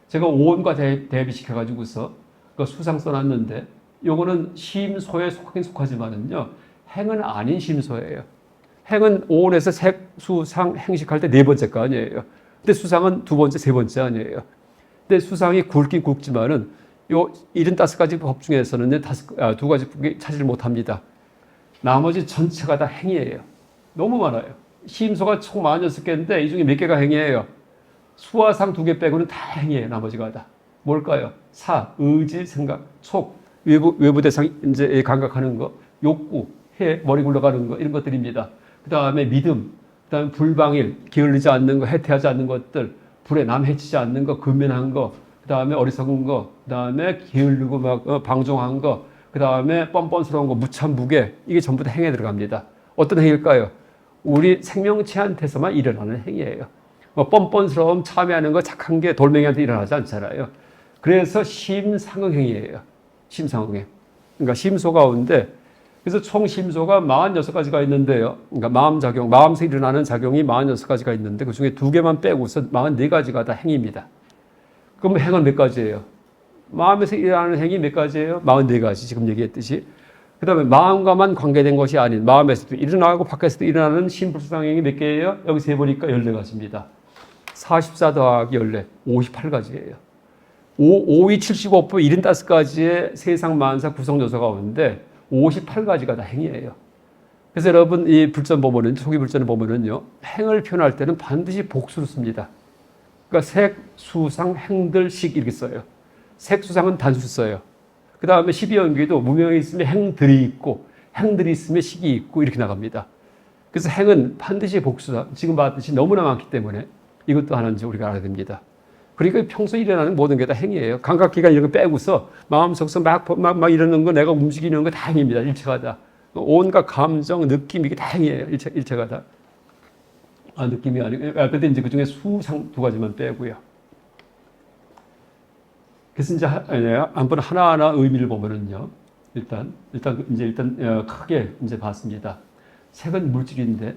제가 오온과 대비시켜가지고서 그 수상 써놨는데 요거는 심소에 속하긴 속하지만은요 행은 아닌 심소예요. 행은 오온에서 색, 수상, 행식할 때 네 번째 거 아니에요. 근데 수상은 두 번째, 세 번째 아니에요. 근데 수상이 굵긴 굵지만은 요 75가지 법 중에서는 두 가지 법이 차지를 못합니다. 나머지 전체가 다 행위예요. 너무 많아요. 심소가 총 46개인데 이 중에 몇 개가 행위예요. 수와 상 2개 빼고는 다 행위예요. 나머지가 다. 뭘까요? 사, 의지, 생각, 촉, 외부 대상 이제 감각하는 거, 욕구, 해, 머리 굴러가는 거 이런 것들입니다. 그 다음에 믿음, 그 다음에 불방일, 게을르지 않는 거, 해태하지 않는 것들, 불에 남 해치지 않는 거, 근면한 거, 그 다음에 어리석은 거, 그 다음에 게을르고 막 방종한 거, 그 다음에 뻔뻔스러운 거, 무참 무게 이게 전부 다 행위에 들어갑니다. 어떤 행위일까요? 우리 생명체한테서만 일어나는 행위예요. 뭐 뻔뻔스러움, 참여하는 거, 착한 게 돌멩이한테 일어나지 않잖아요. 그래서 심상응행위예요. 심상응행. 그러니까 심소 가운데 그래서 총 심소가 46가지가 있는데요. 그러니까 마음작용, 마음에서 일어나는 작용이 46가지가 있는데 그 중에 2개만 빼고서 44가지가 다 행위입니다. 그럼 행은 몇 가지예요? 마음에서 일어나는 행위 몇 가지예요? 44가지 지금 얘기했듯이. 그 다음에 마음과만 관계된 것이 아닌 마음에서도 일어나고 밖에서도 일어나는 심불상행위 몇 개예요? 여기서 해보니까 14가지입니다. 44 더하기 14, 58가지예요. 5위 75% 75가지의 세상 만사 구성 요소가 오는데 58가지가 다 행위예요. 그래서 여러분 이 불전 보면은 초기 불전을 보면은요 행을 표현할 때는 반드시 복수를 씁니다. 그러니까 색, 수상, 행들, 식 이렇게 써요. 색, 수상은 단수 써요. 그 다음에 12연기도 무명이 있으면 행들이 있고 행들이 있으면 식이 있고 이렇게 나갑니다. 그래서 행은 반드시 복수다. 지금 봤듯이 너무나 많기 때문에 이것도 하나인지 우리가 알아야 됩니다. 그러니까 평소에 일어나는 모든 게 다 행위예요. 감각기관 이런 거 빼고서 마음속에서 막 이러는 거 내가 움직이는 거 다 행위입니다. 일체가 다. 온갖 감정, 느낌 이게 다 행위예요. 일체가 다. 느낌이 아니고. 근데 이제 그 중에 수상 2가지만 빼고요. 그래서 이제 한번 하나하나 의미를 보면은요. 일단 크게 이제 봤습니다. 색은 물질인데,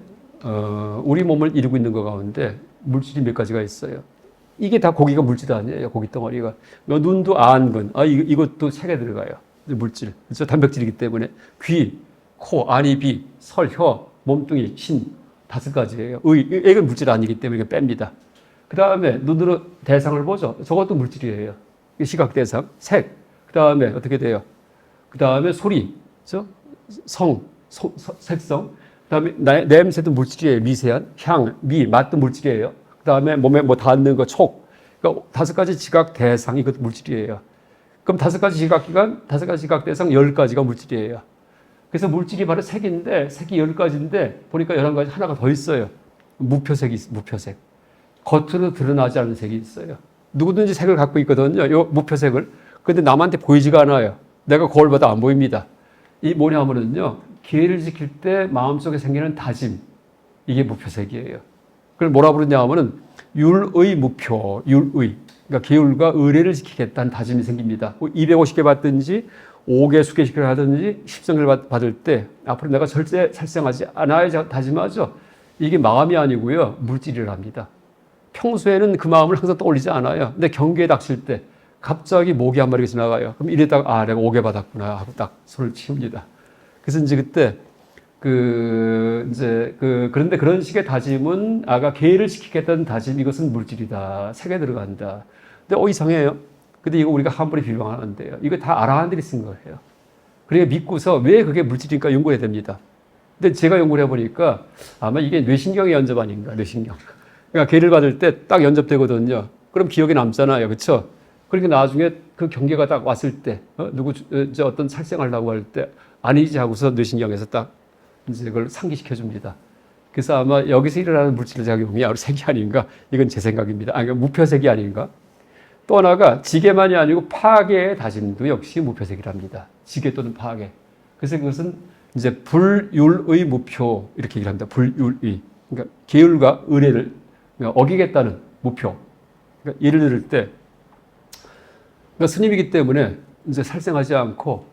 우리 몸을 이루고 있는 것 가운데 물질이 몇 가지가 있어요. 이게 다 고기가 물질 아니에요. 고기 덩어리가. 눈도 안근. 이것도 색에 들어가요. 물질. 그렇죠? 단백질이기 때문에. 귀, 코, 안이, 비, 설, 혀, 몸뚱이, 신. 5가지예요. 이건 물질 아니기 때문에 이거 뺍니다. 그 다음에 눈으로 대상을 보죠. 저것도 물질이에요. 시각 대상, 색. 그 다음에 어떻게 돼요? 그 다음에 소리, 그렇죠? 색성. 그 다음에 냄새도 물질이에요. 미세한 향, 맛도 물질이에요. 그 다음에 몸에 뭐 닿는 거, 촉. 그러니까 5가지 지각 대상, 이것도 물질이에요. 그럼 5가지 지각기관, 5가지 지각 대상, 10가지가 물질이에요. 그래서 물질이 바로 색인데, 색이 10가지인데, 보니까 11가지 하나가 더 있어요. 무표색이 있어요, 무표색. 겉으로 드러나지 않는 색이 있어요. 누구든지 색을 갖고 있거든요, 요 무표색을. 근데 남한테 보이지가 않아요. 내가 거울 봐도 안 보입니다. 이 뭐냐 하면은요, 계를 지킬 때 마음속에 생기는 다짐, 이게 무표색이에요. 그걸 뭐라 부르냐 하면은 율의 무표, 율의. 그러니까 계율과 의례를 지키겠다는 다짐이 생깁니다. 250개 받든지 5개 수개씩을 하든지 10성을 받을 때 앞으로 내가 절대 살생하지 않아야 다짐하죠. 이게 마음이 아니고요. 물질을 합니다. 평소에는 그 마음을 항상 떠올리지 않아요. 근데 경계에 닥칠 때 갑자기 모기 한 마리가 지나가요. 그럼 이랬다가 내가 5개 받았구나 하고 딱 손을 치웁니다. 그래서 이제 그때 그런데 그런 식의 다짐은 아가 계를 지키겠다는 다짐, 이것은 물질이다. 색에 들어간다. 근데 이상해요. 근데 이거 우리가 함부로 비방하는데요. 이거 다 아라한들이 쓴 거예요. 그러니까 믿고서 왜 그게 물질이니까 연구해야 됩니다. 근데 제가 연구를 해보니까 아마 이게 뇌신경의 연접 아닌가, 뇌신경. 그러니까 계를 받을 때 딱 연접되거든요. 그럼 기억에 남잖아요. 그렇죠? 그러니까 나중에 그 경계가 딱 왔을 때, 어떤 살생하려고 할 때, 아니지 하고서 뇌신경에서 딱 이제 그걸 상기시켜 줍니다. 그래서 아마 여기서 일어나는 물질 작용이 아무리 색이 아닌가, 이건 제 생각입니다. 그러니까 무표색이 아닌가. 또 하나가 지게만이 아니고 파괴의 다짐도 역시 무표색이랍니다. 지게 또는 파괴. 그래서 그것은 이제 불율의 무표, 이렇게 얘기를 합니다. 불율의. 그러니까 계율과 의례를 어기겠다는 무표. 그러니까 예를 들을 때, 그러니까 스님이기 때문에 이제 살생하지 않고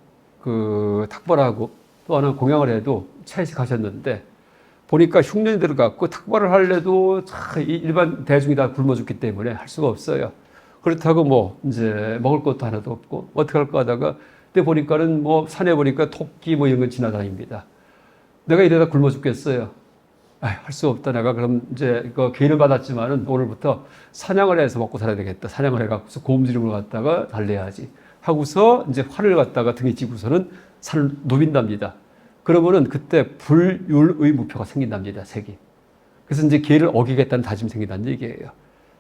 탁발하고 또 하나 공양을 해도 채식하셨는데 보니까 흉년이 들어갔고 탁발을 하려도 일반 대중이 다 굶어 죽기 때문에 할 수가 없어요. 그렇다고 이제 먹을 것도 하나도 없고 어떻게 할까 하다가 그때 보니까는 산에 보니까 토끼 이런 건 지나다닙니다. 내가 이러다 굶어 죽겠어요. 할 수 없다. 내가 그럼 이제 계를 받았지만은 오늘부터 사냥을 해서 먹고 살아야 되겠다. 사냥을 해갖고서 곰지름을 갖다가 달래야지 하고서 이제 활을 갖다가 등에 쥐고서는 산을 누빈답니다. 그러면은 그때 불율의 무표가 생긴답니다. 색이. 그래서 이제 계를 어기겠다는 다짐이 생긴다는 얘기예요.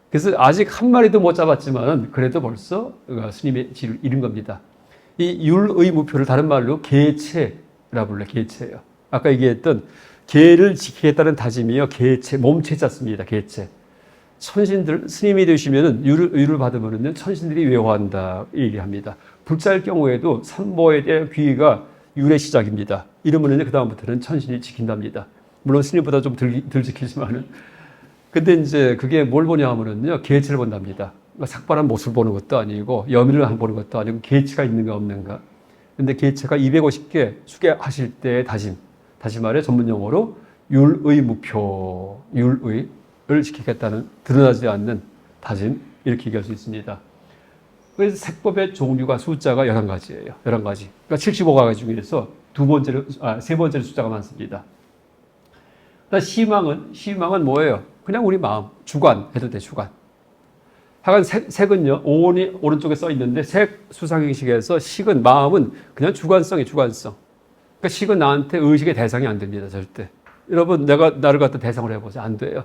그래서 아직 한 마리도 못 잡았지만은 그래도 벌써 스님의 지를 잃은 겁니다. 이 율의 무표를 다른 말로 계체라 불러요. 계체예요. 아까 얘기했던 계를 지키겠다는 다짐이요. 계체, 몸체자 씁니다. 계체. 천신들, 스님이 되시면은 유를 받으면은요, 천신들이 외화한다. 얘기합니다. 불자일 경우에도 삼보에 대한 귀의가 율의 시작입니다. 이러면은 그다음부터는 천신이 지킨답니다. 물론 스님보다 좀 덜 지키지만은. 근데 이제 그게 뭘 보냐 하면은요, 계체를 본답니다. 그러니까 삭발한 모습을 보는 것도 아니고, 여민을 보는 것도 아니고, 계체가 있는가 없는가. 근데 계체가 250개 수계하실 때의 다짐. 다시 말해 전문 용어로 율의 무표, 율의를 지키겠다는 드러나지 않는 다짐, 이렇게 얘기할 수 있습니다. 그래서 색법의 종류가 숫자가 11가지예요. 11가지. 그러니까 75가지 중에서 세 번째로 숫자가 많습니다. 시망은 뭐예요? 그냥 우리 마음, 주관 해도 돼, 주관. 하여간 색은요, 오온이 오른쪽에 써 있는데 색 수상행식에서 식은, 마음은 그냥 주관성이에요, 주관성. 그러니까 식은 나한테 의식의 대상이 안 됩니다, 절대. 여러분, 내가 나를 갖다 대상으로 해보세요. 안 돼요.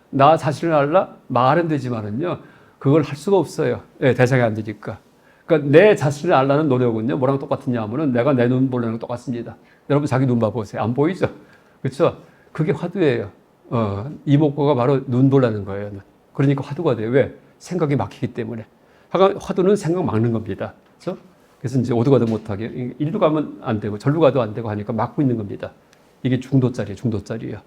나 자신을 알라? 말은 되지만은요, 그걸 할 수가 없어요. 네, 대상이 안 되니까. 그러니까 내 자신을 알라는 노력은요, 뭐랑 똑같으냐 하면은 내가 내 눈 보는 거랑 똑같습니다. 여러분, 자기 눈 봐보세요. 안 보이죠? 그렇죠? 그게 화두예요. 이목구가 바로 눈 보라는 거예요. 그러니까 화두가 돼요. 왜? 생각이 막히기 때문에. 화두는 생각 막는 겁니다. 그렇죠? 그래서 이제 오도 가도 못하게, 일로 가면 안 되고, 절로 가도 안 되고 하니까 막고 있는 겁니다. 이게 중도짜리예요.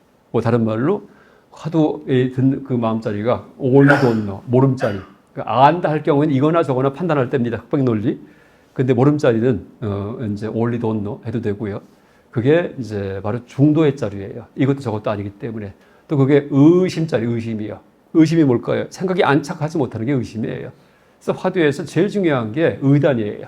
다른 말로, 화두에 든 그 마음자리가 올리돈노, 모름자리. 그러니까 안다 할 경우에는 이거나 저거나 판단할 때입니다. 흑백 논리. 근데 모름자리는, 이제 올리돈노 해도 되고요. 그게 이제 바로 중도의 자리예요. 이것도 저것도 아니기 때문에. 또 그게 의심자리, 의심이요. 의심이 뭘까요? 생각이 안착하지 못하는 게 의심이에요. 그래서 화두에서 제일 중요한 게 의단이에요.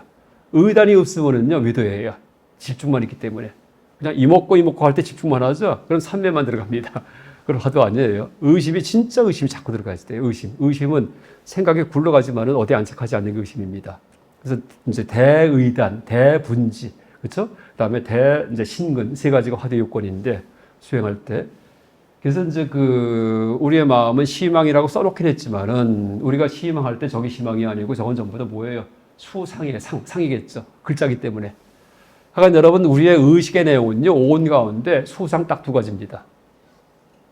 의단이 없으면은요, 외도예요. 집중만 있기 때문에. 그냥 이먹고 할 때 집중만 하죠? 그럼 삼매만 들어갑니다. 그럼 화두 아니에요. 진짜 의심이 자꾸 들어가 있을 때요. 의심은 생각에 굴러가지만은 어디 안착하지 않는 게 의심입니다. 그래서 이제 대의단, 대분지, 그렇죠? 그다음에 이제 신근, 세 가지가 화두 요건인데, 수행할 때. 그래서 이제 우리의 마음은 시망이라고 써놓긴 했지만은, 우리가 시망할 때 저기 시망이 아니고 저건 전부 다 뭐예요? 수상이에요. 상이겠죠. 글자기 때문에. 하여간 여러분, 우리의 의식의 내용은요, 온 가운데 수상 딱 2가지입니다.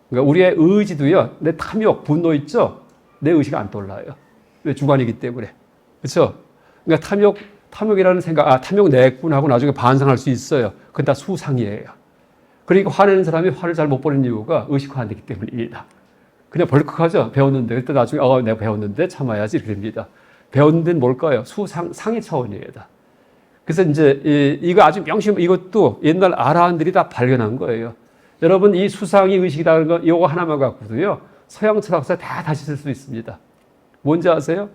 그러니까 우리의 의지도요, 내 탐욕, 분노 있죠? 내 의식이 안 떠올라요. 왜? 주관이기 때문에. 그렇죠? 그러니까 탐욕이라는 생각, 탐욕 냈구나 하고 나중에 반성할 수 있어요. 그건 다 수상이에요. 그러니까 화내는 사람이 화를 잘 못 보는 이유가 의식화 안 되기 때문입니다. 그냥 벌컥하죠. 배웠는데. 그때 나중에 내가 배웠는데 참아야지 이렇게 됩니다. 배운 데는 뭘까요? 상위 차원이에요. 그래서 이제 이거 아주 이것도 옛날 아라한들이 다 발견한 거예요. 여러분 이 수상이 의식이라는 거 이거 하나만 갖고도요. 서양 철학사 다 다시 쓸 수 있습니다. 뭔지 아세요?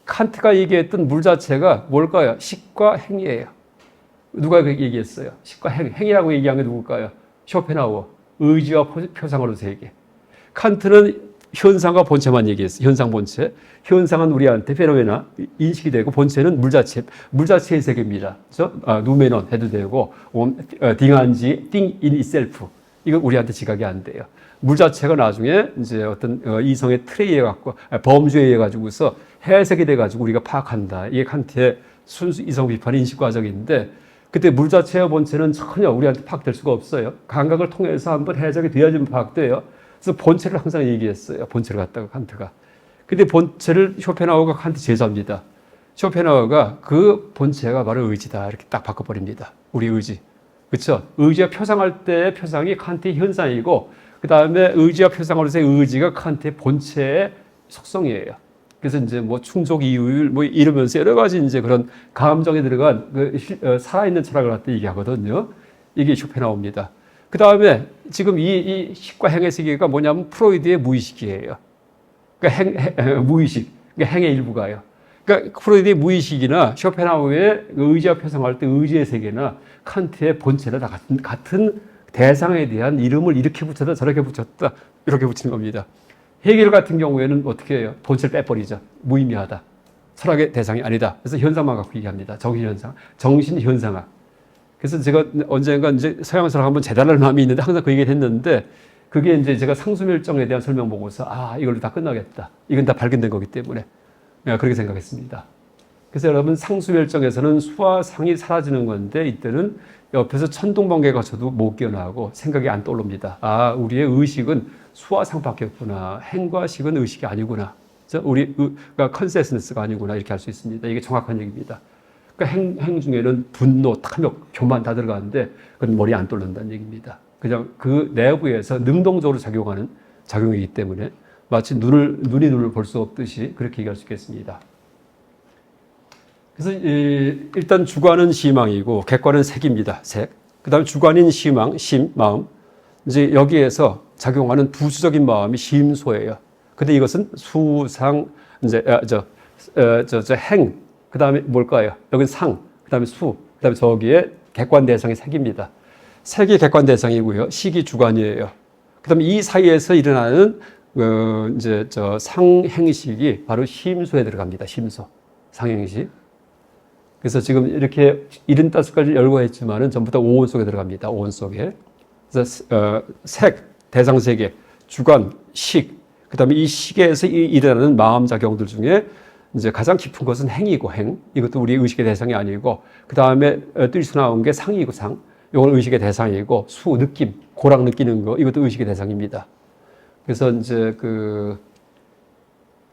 칸트가 얘기했던 물 자체가 뭘까요? 식과 행이에요. 누가 그렇게 얘기했어요? 식과 행이라고 얘기한 게 누굴까요? 쇼펜하우어. 의지와 표상으로 세계. 칸트는 현상과 본체만 얘기했어요. 현상 본체. 현상은 우리한테 페노메나 인식이 되고 본체는 물 자체의 세계입니다. 그래서 누메논 해도 되고 딩한지 띵 인 itself. 이거 우리한테 지각이 안 돼요. 물 자체가 나중에 이제 어떤 이성의 틀에 의해 갖고 범주에 의해 가지고서 해석이 돼 가지고 우리가 파악한다. 이게 칸트의 순수 이성 비판 인식 과정인데 그때 물 자체와 본체는 전혀 우리한테 파악될 수가 없어요. 감각을 통해서 한번 해석이 되어야지만 파악돼요. 그래서 본체를 항상 얘기했어요. 본체를 갖다가 칸트가. 근데 본체를 쇼펜하우어가 칸트 제자입니다. 쇼펜하우어가 그 본체가 바로 의지다. 이렇게 딱 바꿔버립니다. 우리 의지. 그렇죠? 의지와 표상할 때의 표상이 칸트의 현상이고 그 다음에 의지와 표상으로서의 의지가 칸트의 본체의 속성이에요. 그래서 이제 뭐 충족 이유율 뭐 이러면서 여러 가지 이제 그런 감정에 들어간 살아있는 철학을 갖다 얘기하거든요. 이게 쇼펜하우어입니다. 그 다음에 지금 이 식과 행의 세계가 뭐냐면 프로이드의 무의식이에요. 그러니까 무의식, 그러니까 행의 일부가요. 그러니까 프로이드의 무의식이나 쇼펜하우어의 의지와 표상할 때 의지의 세계나 칸트의 본체나 다 같은 대상에 대한 이름을 이렇게 붙였다 저렇게 붙였다 이렇게 붙이는 겁니다. 헤겔 같은 경우에는 어떻게 해요? 본체를 빼버리죠. 무의미하다. 철학의 대상이 아니다. 그래서 현상만 갖고 얘기합니다. 정신현상, 정신현상학. 그래서 제가 언젠가 이제 서양 철학 한번 재달할 마음이 있는데 항상 그 얘기를 했는데 그게 이제 제가 상수멸정에 대한 설명 보고서 이걸로 다 끝나겠다. 이건 다 발견된 거기 때문에 그렇게 생각했습니다. 그래서 여러분 상수멸정에서는 수와 상이 사라지는 건데 이때는 옆에서 천둥번개가 쳐도 못 깨어나고 생각이 안 떠오릅니다. 우리의 의식은 수와 상밖에 없구나. 행과 식은 의식이 아니구나. 우리가 컨센서스가 아니구나. 이렇게 할 수 있습니다. 이게 정확한 얘기입니다. 그러니까 행 중에는 분노, 탐욕, 교만 다 들어가는데 그건 머리에 안 떠오른다는 얘기입니다. 그냥 그 내부에서 능동적으로 작용하는 작용이기 때문에 마치 눈이 눈을 볼 수 없듯이 그렇게 얘기할 수 있겠습니다. 그래서 일단 주관은 시망이고 객관은 색입니다. 색. 그 다음에 주관인 시망, 마음. 이제 여기에서 작용하는 부수적인 마음이 심소예요. 근데 이것은 수상, 이제 행. 그 다음에 뭘까요? 여기는 상. 그 다음에 수. 그 다음에 저기에 객관 대상이 색입니다. 색이 객관 대상이고요. 식이 주관이에요. 그 다음에 이 사이에서 일어나는 이제 상행식이 바로 심소에 들어갑니다. 심소. 상행식. 그래서 지금 이렇게 75가지를 열고 했지만은 전부 다 오온 속에 들어갑니다. 오온 속에. 그래서 색, 대상세계, 주관, 식, 그 다음에 이 식에서 일어나는 마음작용들 중에 이제 가장 깊은 것은 행이고 행. 이것도 우리 의식의 대상이 아니고 그 다음에 뜰수 나온 게 상이고 상. 이건 의식의 대상이고 수, 느낌, 고랑 느끼는 거 이것도 의식의 대상입니다. 그래서 이제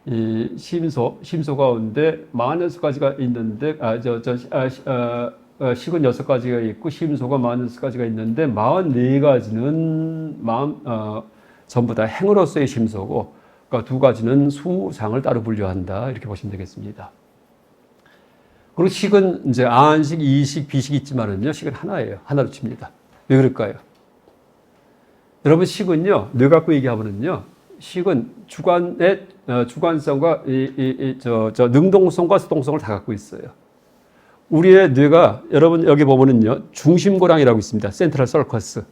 이 심소 가운데 46가지가 있는데, 식은 6가지가 있고, 심소가 46가지가 있는데, 44가지는 전부 다 행으로서의 심소고, 그러니까 2가지는 수상을 따로 분류한다. 이렇게 보시면 되겠습니다. 그리고 식은 이제 안식, 이식, 비식이 있지만은요, 식은 하나예요. 하나로 칩니다. 왜 그럴까요? 여러분, 식은요, 뇌 갖고 얘기하면은요, 식은 주관의 주관성과 능동성과 수동성을 다 갖고 있어요. 우리의 뇌가 여러분 여기 보면은요 중심고랑이라고 있습니다. 센트럴 서커스.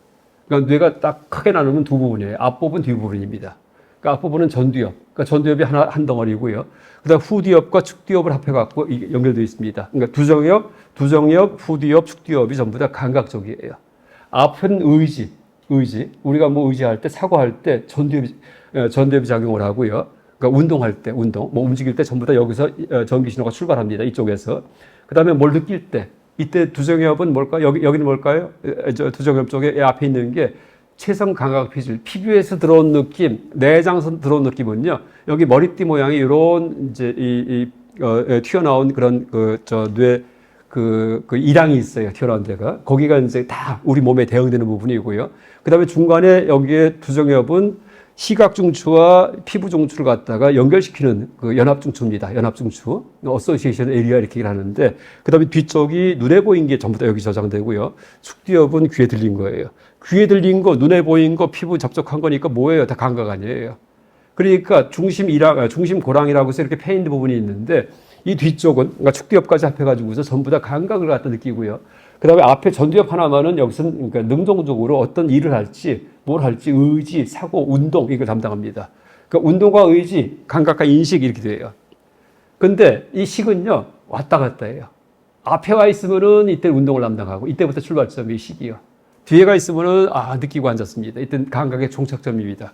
그러니까 뇌가 딱 크게 나누면 두 부분이에요. 앞부분, 뒷부분입니다. 그러니까 앞부분은 전두엽. 그러니까 전두엽이 한 덩어리고요. 그다음 후두엽과 축두엽을 합해갖고 연결되어 있습니다. 그러니까 두정엽, 후두엽, 축두엽이 전부 다 감각적이에요. 앞은 의지. 우리가 뭐 의지할 때, 사고할 때 전두엽이 작용을 하고요. 그러니까 운동할 때, 뭐 움직일 때 전부 다 여기서 전기 신호가 출발합니다. 이쪽에서. 그 다음에 뭘 느낄 때, 이때 두정엽은 뭘까요? 여기는 뭘까요? 두정엽 쪽에 앞에 있는 게 체성 감각 피질, 피부에서 들어온 느낌, 내장에서 들어온 느낌은요. 여기 머리띠 모양이 이런 이제 튀어나온 그런 뇌 그 이랑이 있어요. 튀어나온 데가. 거기가 이제 다 우리 몸에 대응되는 부분이고요. 그 다음에 중간에 여기에 두정엽은 시각중추와 피부중추를 갖다가 연결시키는 그 연합중추입니다. 연합중추. 어소시에이션 에리아 이렇게 하는데, 그 다음에 뒤쪽이 눈에 보인 게 전부 다 여기 저장되고요. 숙두엽은 귀에 들린 거예요. 귀에 들린 거, 눈에 보인 거, 피부 접촉한 거니까 뭐예요? 다 감각 아니에요. 그러니까 중심 고랑이라고 해서 이렇게 패 있는 부분이 있는데, 이 뒤쪽은, 그러니까 축두엽까지 합해가지고서 전부 다 감각을 갖다 느끼고요. 그 다음에 앞에 전두엽 하나만은 여기서는 그러니까 능동적으로 어떤 일을 할지, 뭘 할지, 의지, 사고, 운동, 이걸 담당합니다. 그러니까 운동과 의지, 감각과 인식 이렇게 돼요. 근데 이 식은요, 왔다 갔다 해요. 앞에 와 있으면은 이때 운동을 담당하고, 이때부터 출발점이 식이요. 뒤에 가 있으면은, 느끼고 앉았습니다. 이때 감각의 종착점입니다.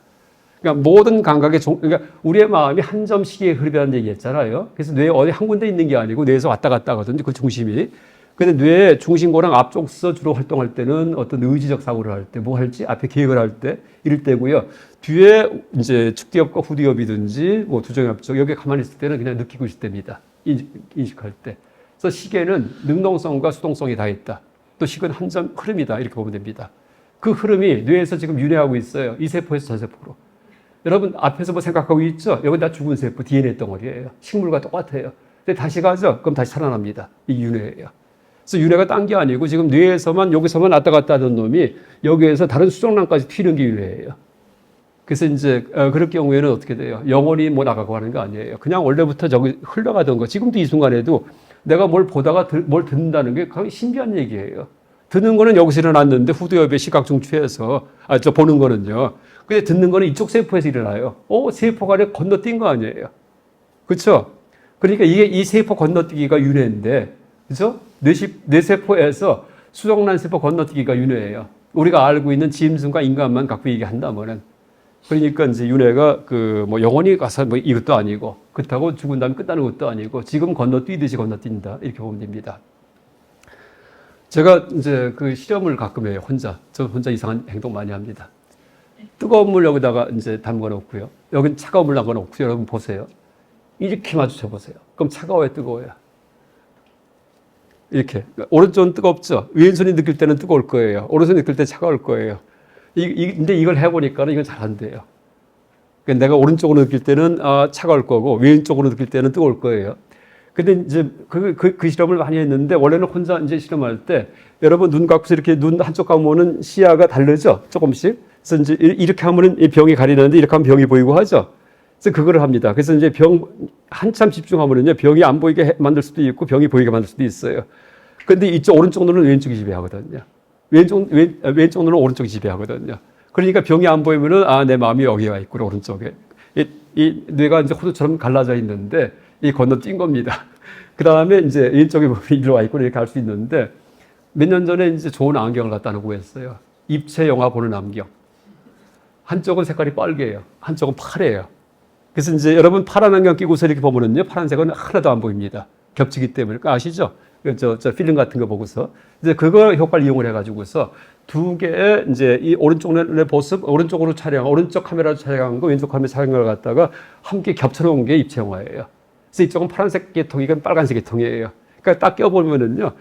그러니까 모든 감각의 그러니까 우리의 마음이 한 점 시계에 흐르다는 얘기 했잖아요. 그래서 뇌에 어디 한 군데 있는 게 아니고 뇌에서 왔다 갔다 하거든요. 그 중심이. 근데 뇌의 중심고랑 앞쪽서 주로 활동할 때는 어떤 의지적 사고를 할 때, 뭐 할지, 앞에 계획을 할 때, 이럴 때고요. 뒤에 이제 측두엽과 후두엽이든지, 뭐 두정엽 쪽, 여기 가만히 있을 때는 그냥 느끼고 있을 때입니다. 인식할 때. 그래서 시계는 능동성과 수동성이 다 있다. 또 식은 한 점 흐름이다. 이렇게 보면 됩니다. 그 흐름이 뇌에서 지금 윤회하고 있어요. 이 세포에서 저 세포로. 여러분 앞에서 뭐 생각하고 있죠? 여기 다 죽은 세포 DNA 덩어리예요. 식물과 똑같아요. 근데 다시 가죠? 그럼 다시 살아납니다. 이 윤회예요. 그래서 윤회가 딴 게 아니고 지금 뇌에서만 여기서만 왔다 갔다 하던 놈이 여기에서 다른 수정란까지 튀는 게 윤회예요. 그래서 이제 그럴 경우에는 어떻게 돼요? 영원히 뭐 나가고 하는 거 아니에요. 그냥 원래부터 저기 흘러가던 거. 지금도 이 순간에도 내가 뭘 보다가 뭘 듣는다는 게 거의 신기한 얘기예요. 듣는 거는 여기서 일어났는데 후두엽의 시각중추에서 저 보는 거는요. 근데 듣는 거는 이쪽 세포에서 일어나요. 세포가 건너뛴 거 아니에요. 그렇죠? 그러니까 이게 이 세포 건너뛰기가 윤회인데, 그렇죠? 뇌세포에서 수정란 세포 건너뛰기가 윤회예요. 우리가 알고 있는 짐승과 인간만 갖고 얘기한다면은. 그러니까 이제 윤회가 뭐 영원히 가서 뭐 이것도 아니고, 그렇다고 죽은 다음에 끝나는 것도 아니고, 지금 건너뛰듯이 건너뛴다. 이렇게 보면 됩니다. 제가 이제 그 실험을 가끔 해요. 저 혼자 이상한 행동 많이 합니다. 뜨거운 물 여기다가 이제 담궈 놓고요. 여긴 차가운 물 담궈 놓고 여러분 보세요. 이렇게 마주쳐 보세요. 그럼 차가워요, 뜨거워요? 이렇게. 오른손은 뜨겁죠? 왼손이 느낄 때는 뜨거울 거예요. 오른손이 느낄 때 차가울 거예요. 근데 이걸 해보니까는 이건 잘 안 돼요. 그러니까 내가 오른쪽으로 느낄 때는 차가울 거고, 왼쪽으로 느낄 때는 뜨거울 거예요. 근데 이제 그 실험을 많이 했는데, 원래는 혼자 이제 실험할 때, 여러분 눈 감고서 이렇게 눈 한쪽 감으면은 시야가 다르죠? 조금씩. 그래서 이제 이렇게 하면은 이 병이 가리는데, 이렇게 하면 병이 보이고 하죠? 그래서 그거를 합니다. 그래서 이제 한참 집중하면은요, 병이 안 보이게 만들 수도 있고, 병이 보이게 만들 수도 있어요. 근데 이쪽 오른쪽 눈은 왼쪽이 지배하거든요. 왼쪽 눈은 오른쪽이 지배하거든요. 그러니까 병이 안 보이면은, 내 마음이 여기 와 있구나, 오른쪽에. 이 뇌가 이제 호두처럼 갈라져 있는데, 이 건너뛴 겁니다. 그 다음에 이제 왼쪽에 보면 이리로 와 있구나, 이렇게 할 수 있는데, 몇 년 전에 이제 좋은 안경을 갖다 놓고 했어요. 입체 영화 보는 안경. 한쪽은 색깔이 빨개요. 한쪽은 파래요. 그래서 이제 여러분 파란 안경 끼고서 이렇게 보면은요, 파란색은 하나도 안 보입니다. 겹치기 때문에. 아시죠? 저 필름 같은 거 보고서. 이제 그거 효과를 이용을 해가지고서 두 개의 이제 이 오른쪽 눈의 모습, 오른쪽 카메라로 촬영한 거, 왼쪽 카메라 촬영한 걸 갖다가 함께 겹쳐놓은 게 입체 영화예요. 그래서 이쪽은 파란색 계통, 이건 빨간색 계통이에요. 그러니까 딱 껴보면은요,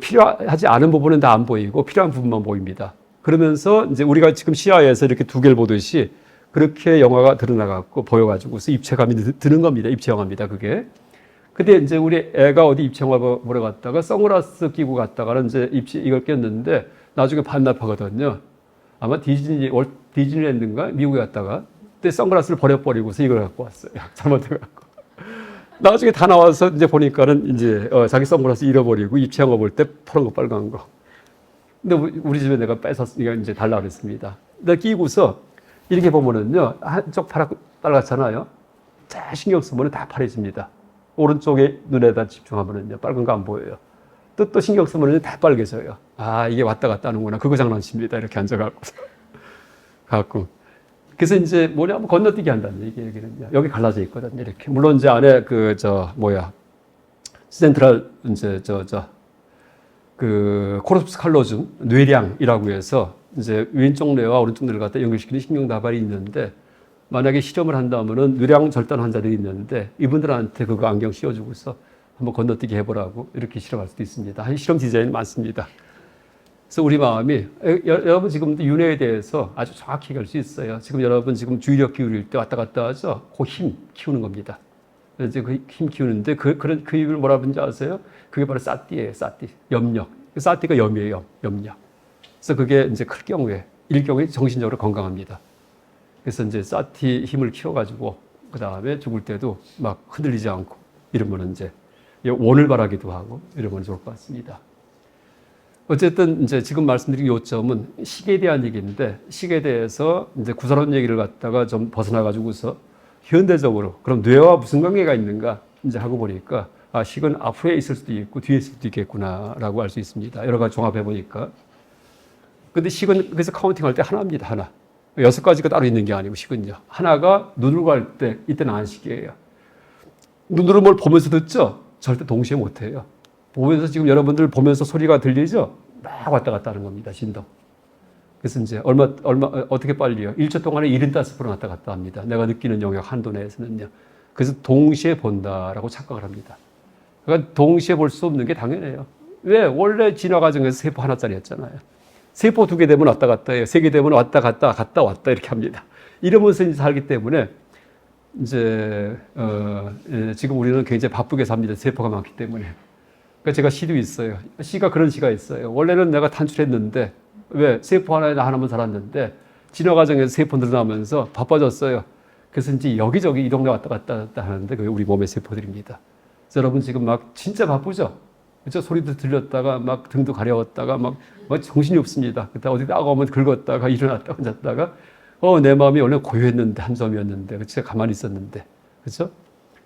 필요하지 않은 부분은 다 안 보이고 필요한 부분만 보입니다. 그러면서 이제 우리가 지금 시야에서 이렇게 두 개를 보듯이 그렇게 영화가 드러나갖고 보여가지고서 입체감이 드는 겁니다. 입체 영화입니다, 그게. 근데 이제 우리 애가 어디 입체 영화 보러 갔다가 선글라스 끼고 갔다가는 이제 이걸 꼈는데 나중에 반납하거든요. 아마 디즈니랜드인가 미국에 갔다가 그때 선글라스를 버려버리고서 이걸 갖고 왔어요. 잘못해갖고. 나중에 다 나와서 이제 보니까는 이제 자기 선글라스 잃어버리고 입체 영화 볼 때 파란 거 빨간 거. 근데 우리 집에 내가 뺏었으니까 이제 달라 그랬습니다. 근데 끼고서 이렇게 보면은요, 한쪽 빨갛잖아요. 자, 신경 쓰면 다 파래집니다. 오른쪽에 눈에다 집중하면은요, 빨간 거 안 보여요. 또 신경 쓰면은 다 빨개져요. 이게 왔다 갔다 하는구나. 그거 장난칩니다. 이렇게 앉아갖고. 그래서 이제 뭐냐면 건너뛰기 한다는 얘기는요. 여기 갈라져 있거든요. 이렇게. 물론 이제 안에 센트럴, 이제 코르푸스 칼로즘, 뇌량이라고 해서 이제 왼쪽 뇌와 오른쪽 뇌를 갖다 연결시키는 신경다발이 있는데, 만약에 실험을 한다면은 뇌량 절단 환자들이 있는데, 이분들한테 그거 안경 씌워주고서 한번 건너뛰기 해보라고 이렇게 실험할 수도 있습니다. 실험 디자인 많습니다. 그래서 우리 마음이 여러분 지금 윤회에 대해서 아주 정확히 얘기할 수 있어요. 지금 여러분 지금 주의력 기울일 때 왔다 갔다 하죠. 그 힘 키우는 겁니다. 이제 그 힘 키우는데 그 힘을 뭐라 부르는지 아세요? 그게 바로 사띠예요. 사띠 염력. 사띠가 염이에요. 염력. 그래서 그게 이제 클 경우에 일 경우에 정신적으로 건강합니다. 그래서 이제 사티 힘을 키워가지고 그 다음에 죽을 때도 막 흔들리지 않고 이러면 이제 원을 바라기도 하고 이러면 좋을 것 같습니다. 어쨌든 이제 지금 말씀드린 요점은 식에 대한 얘기인데 식에 대해서 이제 구사론 얘기를 갖다가 좀 벗어나가지고서 현대적으로 그럼 뇌와 무슨 관계가 있는가 이제 하고 보니까 아, 식은 앞에 있을 수도 있고 뒤에 있을 수도 있겠구나라고 알 수 있습니다. 여러 가지 종합해 보니까. 근데 식은 그래서 카운팅할 때 하나입니다. 하나. 6가지가 따로 있는 게 아니고 식은요. 하나가 눈으로 갈 때 이때는 안식이에요. 눈으로 뭘 보면서 듣죠? 절대 동시에 못해요. 보면서 지금 여러분들 보면서 소리가 들리죠? 막 왔다 갔다 하는 겁니다. 진동. 그래서 이제 어떻게 빨리요? 1초 동안에 75번 왔다 갔다 합니다. 내가 느끼는 영역 한도 내에서는요. 그래서 동시에 본다라고 착각을 합니다. 그러니까 동시에 볼 수 없는 게 당연해요. 왜? 원래 진화 과정에서 세포 하나짜리였잖아요. 세포 2개 되면 왔다 갔다 해요. 3개 되면 왔다 갔다 갔다 왔다 이렇게 합니다. 이러면서 이제 살기 때문에 이제 지금 우리는 굉장히 바쁘게 삽니다. 세포가 많기 때문에. 그러니까 제가 시도 있어요. 시가 그런 시가 있어요. 원래는 내가 탄출했는데 왜 세포 하나만 살았는데 진화 과정에서 세포 늘어나면서 바빠졌어요. 그래서 이제 여기저기 이 동네 왔다 갔다 하는데 그게 우리 몸의 세포들입니다. 그래서 여러분 지금 막 진짜 바쁘죠? 그렇죠? 소리도 들렸다가 막 등도 가려웠다가 막 정신이 없습니다. 그때 어디 나가면 긁었다가 일어났다가 잤다가 내 마음이 원래 고요했는데 한 점이었는데 그렇죠? 가만히 있었는데 그렇죠?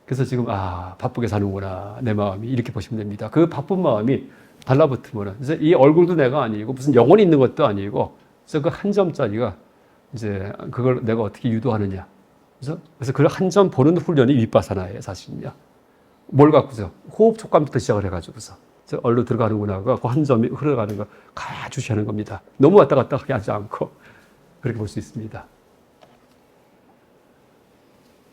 그래서 지금 바쁘게 사는구나 내 마음이 이렇게 보시면 됩니다. 그 바쁜 마음이 달라붙으면은 이제 이 얼굴도 내가 아니고 무슨 영혼이 있는 것도 아니고 그래서 그 한 점짜리가 이제 그걸 내가 어떻게 유도하느냐 그래서 그 한 점 보는 훈련이 윗바사나예요 사실은요. 뭘 갖고서 호흡 촉감부터 시작을 해가지고서 얼로 들어가는구나가 그 한 점이 흘러가는 거 가주시하는 겁니다. 너무 왔다 갔다 하지 않고 그렇게 볼 수 있습니다.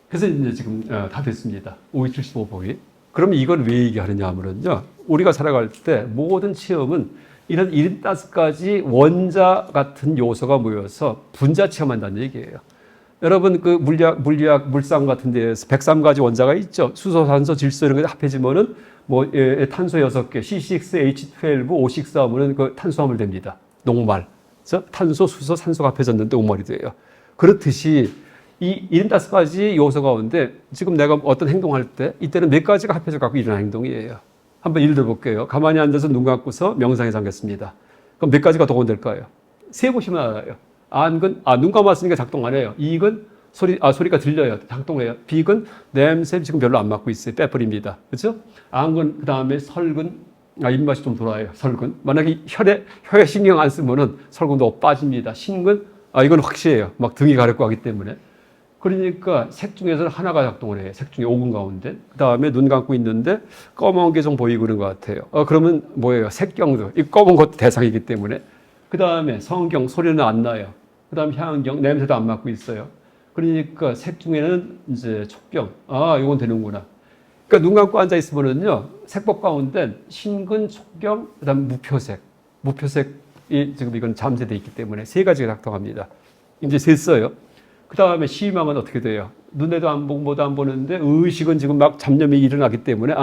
그래서 이제 지금 다 됐습니다. 5275보기. 그럼 이걸 왜 얘기하느냐 하면요. 우리가 살아갈 때 모든 체험은 이런 75가지 원자 같은 요소가 모여서 분자 체험한다는 얘기예요. 여러분 그 물리학 물상 같은 데에서 103가지 원자가 있죠. 수소, 산소, 질소 이런 거 합해지면은 탄소 6개, C6H12, O6 하면은 그 탄수화물 됩니다. 녹말. 그래서 탄소, 수소, 산소가 합해졌는데 녹말이 돼요. 그렇듯이 이 75가지 요소 가운데 지금 내가 어떤 행동할 때 이때는 몇 가지가 합해져 갖고 일어나는 행동이에요. 한번 예를 들어 볼게요. 가만히 앉아서 눈 감고서 명상에 잠겼습니다. 그럼 몇 가지가 동원될까요? 세 보시면 알아요. 안근, 눈 감았으니까 작동 안 해요. 이근, 소리가 들려요. 작동해요. 비근, 냄새 지금 별로 안 맡고 있어요. 빼버립니다. 그렇죠? 안근, 그 다음에 설근, 입맛이 좀 돌아요. 설근. 만약에 혀에 신경 안 쓰면은 설근도 빠집니다. 신근, 이건 확실해요. 막 등이 가렵고 하기 때문에. 그러니까 색 중에서는 하나가 작동을 해요. 색 중에 5근 가운데. 그 다음에 눈 감고 있는데 검은 게 좀 보이고 그런 것 같아요. 그러면 뭐예요? 색경도. 이 검은 것도 대상이기 때문에. 그 다음에 성경, 소리는 안 나요. 그 다음 향경, 냄새도 안 맡고 있어요. 그러니까 색 중에는 이제 촉경. 이건 되는구나. 그러니까 눈 감고 앉아 있으면은요, 색법 가운데 신근, 촉경, 그 다음 무표색. 무표색이 지금 이건 잠재되어 있기 때문에 세 가지가 작동합니다. 이제 셌어요. 그 다음에 시망은 어떻게 돼요? 눈에도 안 보고 뭐도 안 보는데 의식은 지금 막 잡념이 일어나기 때문에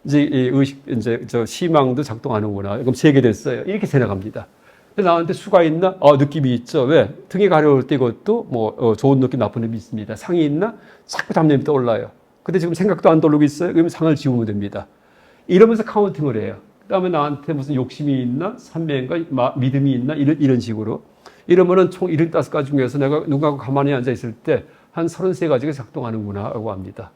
이제 이 의식 이제 저 시망도 작동하는구나. 그럼 3개 됐어요. 이렇게 세 나갑니다. 나한테 수가 있나? 느낌이 있죠. 왜? 등이 가려울 때 이것도 좋은 느낌, 나쁜 느낌이 있습니다. 상이 있나? 자꾸 잡념이 떠올라요. 근데 지금 생각도 안 떠오르고 있어요. 그러면 상을 지우면 됩니다. 이러면서 카운팅을 해요. 그 다음에 나한테 무슨 욕심이 있나? 산매인가? 믿음이 있나? 이런 식으로. 이러면은 총 75가지 중에서 내가 눈 감고 가만히 앉아 있을 때 한 33가지가 작동하는구나 라고 합니다.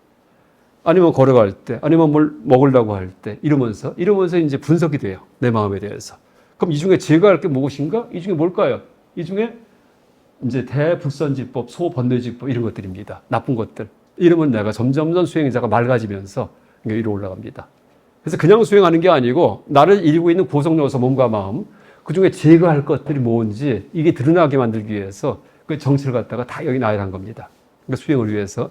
아니면 걸어갈 때, 아니면 뭘 먹으려고 할 때, 이러면서 이제 분석이 돼요. 내 마음에 대해서. 그럼 이 중에 제가 할 게 무엇인가? 이 중에 뭘까요? 이 중에 이제 대불선지법, 소번뇌지법 이런 것들입니다. 나쁜 것들. 이러면 내가 점점점 수행자가 맑아지면서 위로 올라갑니다. 그래서 그냥 수행하는 게 아니고 나를 이루고 있는 구성요소 몸과 마음 그 중에 제거할 것들이 뭔지 이게 드러나게 만들기 위해서 그 정치를 갖다가 다 여기 나열한 겁니다. 그러니까 수행을 위해서.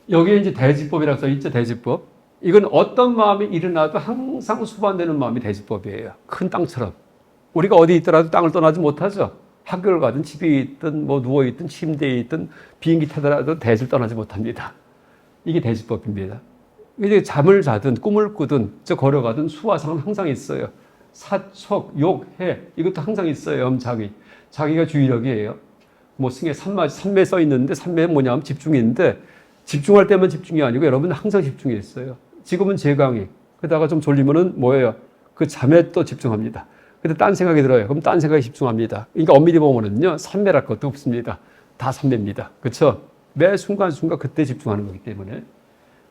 여기에 이제 대지법이라고 써 있죠. 대지법. 이건 어떤 마음이 일어나도 항상 수반되는 마음이 대지법이에요. 큰 땅처럼. 우리가 어디 있더라도 땅을 떠나지 못하죠. 학교를 가든 집에 있든 뭐 누워있든 침대에 있든 비행기 타더라도 대지를 떠나지 못합니다. 이게 대지법입니다. 이제 잠을 자든 꿈을 꾸든 저 걸어가든 수화상은 항상 있어요. 사촉, 욕, 해 이것도 항상 있어요. 엄자기. 자기가 주의력이에요. 뭐 승에 삼매 써 있는데 삼매는 뭐냐면 집중인데 집중할 때만 집중이 아니고 여러분 항상 집중이 있어요. 지금은 제강이. 그러다가 좀 졸리면은 뭐예요? 그 잠에 또 집중합니다. 근데 딴 생각이 들어요. 그럼 딴 생각에 집중합니다. 그러니까 엄밀히 보면은요, 삼매랄 것도 없습니다. 다 삼매입니다. 그렇죠? 매 순간순간 그때 집중하는 거기 때문에.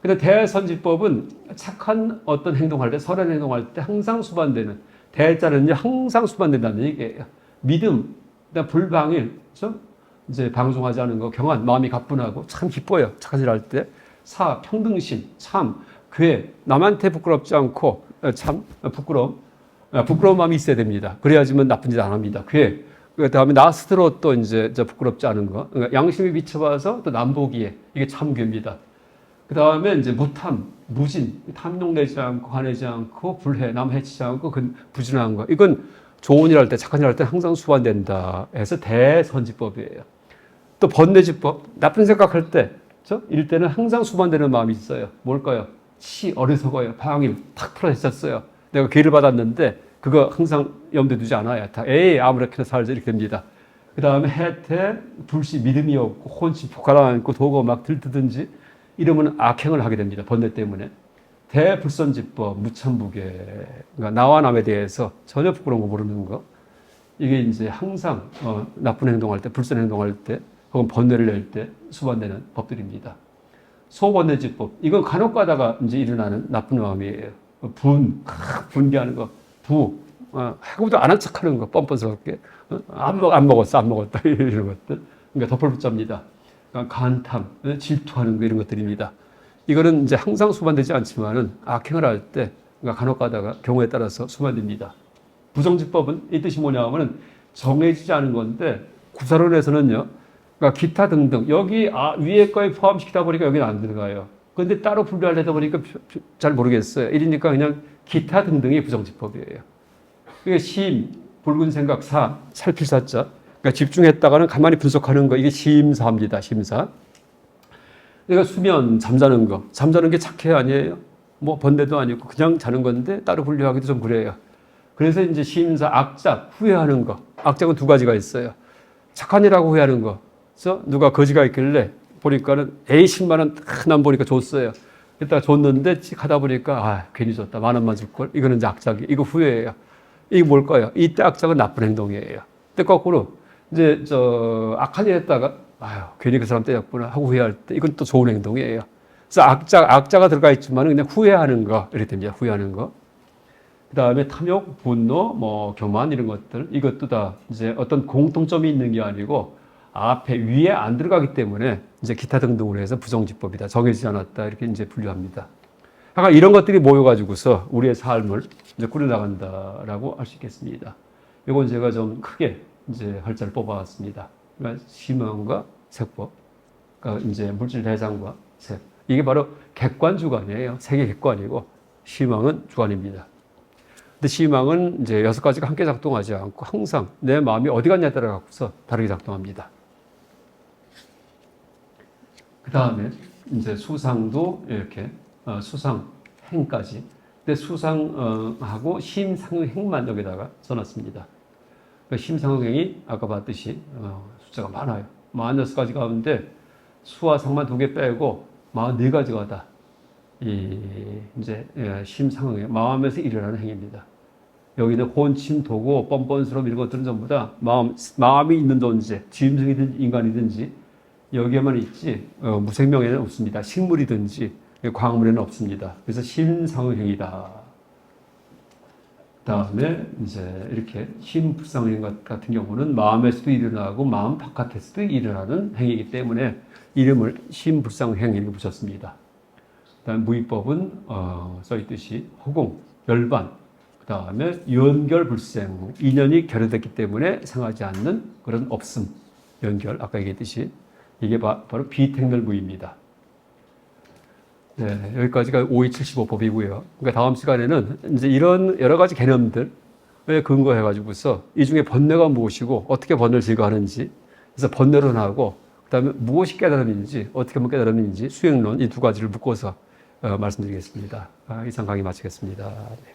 근데 대선지법은 착한 어떤 행동할 때, 선한 행동할 때 항상 수반되는, 대자는요, 항상 수반된다는 얘기예요. 믿음, 그다음 불방일, 그렇죠? 이제 방종하지 않은 거, 경안, 마음이 가뿐하고 참 기뻐요. 착한 일 할 때. 사, 평등심, 참, 괴, 남한테 부끄럽지 않고 참 부끄러운 마음이 있어야 됩니다. 그래야지만 나쁜 짓 안 합니다. 괴. 그 다음에 나 스스로 또 이제 부끄럽지 않은 거. 그러니까 양심이 비춰봐서 또 남보기에 이게 참괴입니다. 그 다음에 이제 무탐, 무진, 탐욕내지 않고 화내지 않고 불해, 남 해치지 않고 부진한 거. 이건 좋은 일 할 때, 착한 일 할 때 항상 수반된다 해서 대선지법이에요. 또 번뇌지법, 나쁜 생각할 때, 그렇죠? 이럴 때는 항상 수반되는 마음이 있어요. 뭘까요? 어리석어요. 방임 탁 풀어졌어요. 내가 기회를 받았는데 그거 항상 염두에 두지 않아요. 다 에이 아무렇게나 살자 이렇게 됩니다. 그 다음에 해태, 불시, 믿음이 없고 혼치, 가라앉고 도고 막 들뜨든지 이러면 악행을 하게 됩니다. 번뇌 때문에. 대불선지법, 무참부계. 그러니까 나와 남에 대해서 전혀 부끄러운 거 모르는 거. 이게 이제 항상 나쁜 행동할 때, 불선 행동할 때, 혹은 번뇌를 낼 때 수반되는 법들입니다. 소번뇌지법. 이건 간혹 가다가 이제 일어나는 나쁜 마음이에요. 분개하는 거. 하고도 안 한 척 하는 거. 뻔뻔스럽게. 안 먹었다. 이런 것들. 그러니까 덮을붙잡니다. 그러니까 간탐, 질투하는 거 이런 것들입니다. 이거는 이제 항상 수반되지 않지만은 악행을 할 때, 그러니까 간혹 가다가 경우에 따라서 수반됩니다. 부정지법은 이 뜻이 뭐냐면은 정해지지 않은 건데, 구사론에서는요, 그러니까 기타 등등, 여기 위에 거에 포함시키다 보니까 여기는 안 들어가요. 그런데 따로 분류하려다 보니까 잘 모르겠어요. 이러니까 그냥 기타 등등이 부정지법이에요. 그게 심, 붉은 생각, 살필사자. 그러니까 집중했다가는 가만히 분석하는 거, 이게 심사입니다. 심사. 그러니까 수면, 잠자는 거. 잠자는 게 착해 아니에요? 뭐 번뇌도 아니고 그냥 자는 건데 따로 분류하기도 좀 그래요. 그래서 이제 심사, 악작, 후회하는 거. 악작은 두 가지가 있어요. 착한 일하고 후회하는 거. 그래서 누가 거지가 있길래 보니까는 10만 원 난 보니까 줬어요. 이따가 줬는데 하다 보니까 괜히 줬다. 10,000원만 줄 걸. 이거는 이제 악작이. 이거 후회예요. 이게 뭘까요? 이때 악작은 나쁜 행동이에요. 근데 거꾸로 이제 악한 일 했다가 괜히 그 사람 때렸구나 하고 후회할 때 이건 또 좋은 행동이에요. 그래서 악자가 들어가 있지만 그냥 후회하는 거 이렇게 됩니다. 후회하는 거. 그 다음에 탐욕, 분노, 뭐 교만 이런 것들 이것도 다 이제 어떤 공통점이 있는 게 아니고 앞에 위에 안 들어가기 때문에 이제 기타 등등으로 해서 부정지법이다. 정해지지 않았다. 이렇게 이제 분류합니다. 그러니까 이런 것들이 모여가지고서 우리의 삶을 이제 꾸려나간다라고 할 수 있겠습니다. 이건 제가 좀 크게 이제 활자를 뽑아왔습니다. 그러니까 심왕과 색법, 그러니까 이제 물질 대상과 색. 이게 바로 객관 주관이에요. 색이 객관이고 심왕은 주관입니다. 근데 심왕은 이제 6가지가 함께 작동하지 않고 항상 내 마음이 어디 갔냐에 따라 갖고서 다르게 작동합니다. 그 다음에 이제 수상도 이렇게 수상 행까지. 근데 수상하고 심상행만 여기다가 써놨습니다. 그러니까 심상행이 아까 봤듯이 숫자가 많아요. 46가지 가운데 수와 상만 2개 빼고 44가지가 다 이제 심상행 마음에서 일어나는 행입니다. 여기는 혼침, 도고, 뻔뻔스러움 이런 것들은 전부 다 마음이 있는 존재, 지음생이든 인간이든지 여기에만 있지 무생명에는 없습니다. 식물이든지 광물에는 없습니다. 그래서 심상행이다. 다음에 이제 이렇게 심불상행 같은 경우는 마음에서도 일어나고 마음 바깥에서도 일어나는 행위이기 때문에 이름을 심불상행 이렇게 붙였습니다. 그다음 무위법은 써있듯이 허공, 열반, 그 다음에 연결불생, 인연이 결여됐기 때문에 생하지 않는 그런 없음, 연결, 아까 얘기했듯이 이게 바로 비택멸무입니다. 네, 여기까지가 5275법이고요. 그러니까 다음 시간에는 이제 이런 여러 가지 개념들에 근거해가지고서 이 중에 번뇌가 무엇이고 어떻게 번뇌를 제거하는지, 그래서 번뇌론하고 그다음에 무엇이 깨달음인지, 어떻게 하면 깨달음인지 수행론 이 두 가지를 묶어서 말씀드리겠습니다. 이상 강의 마치겠습니다. 네.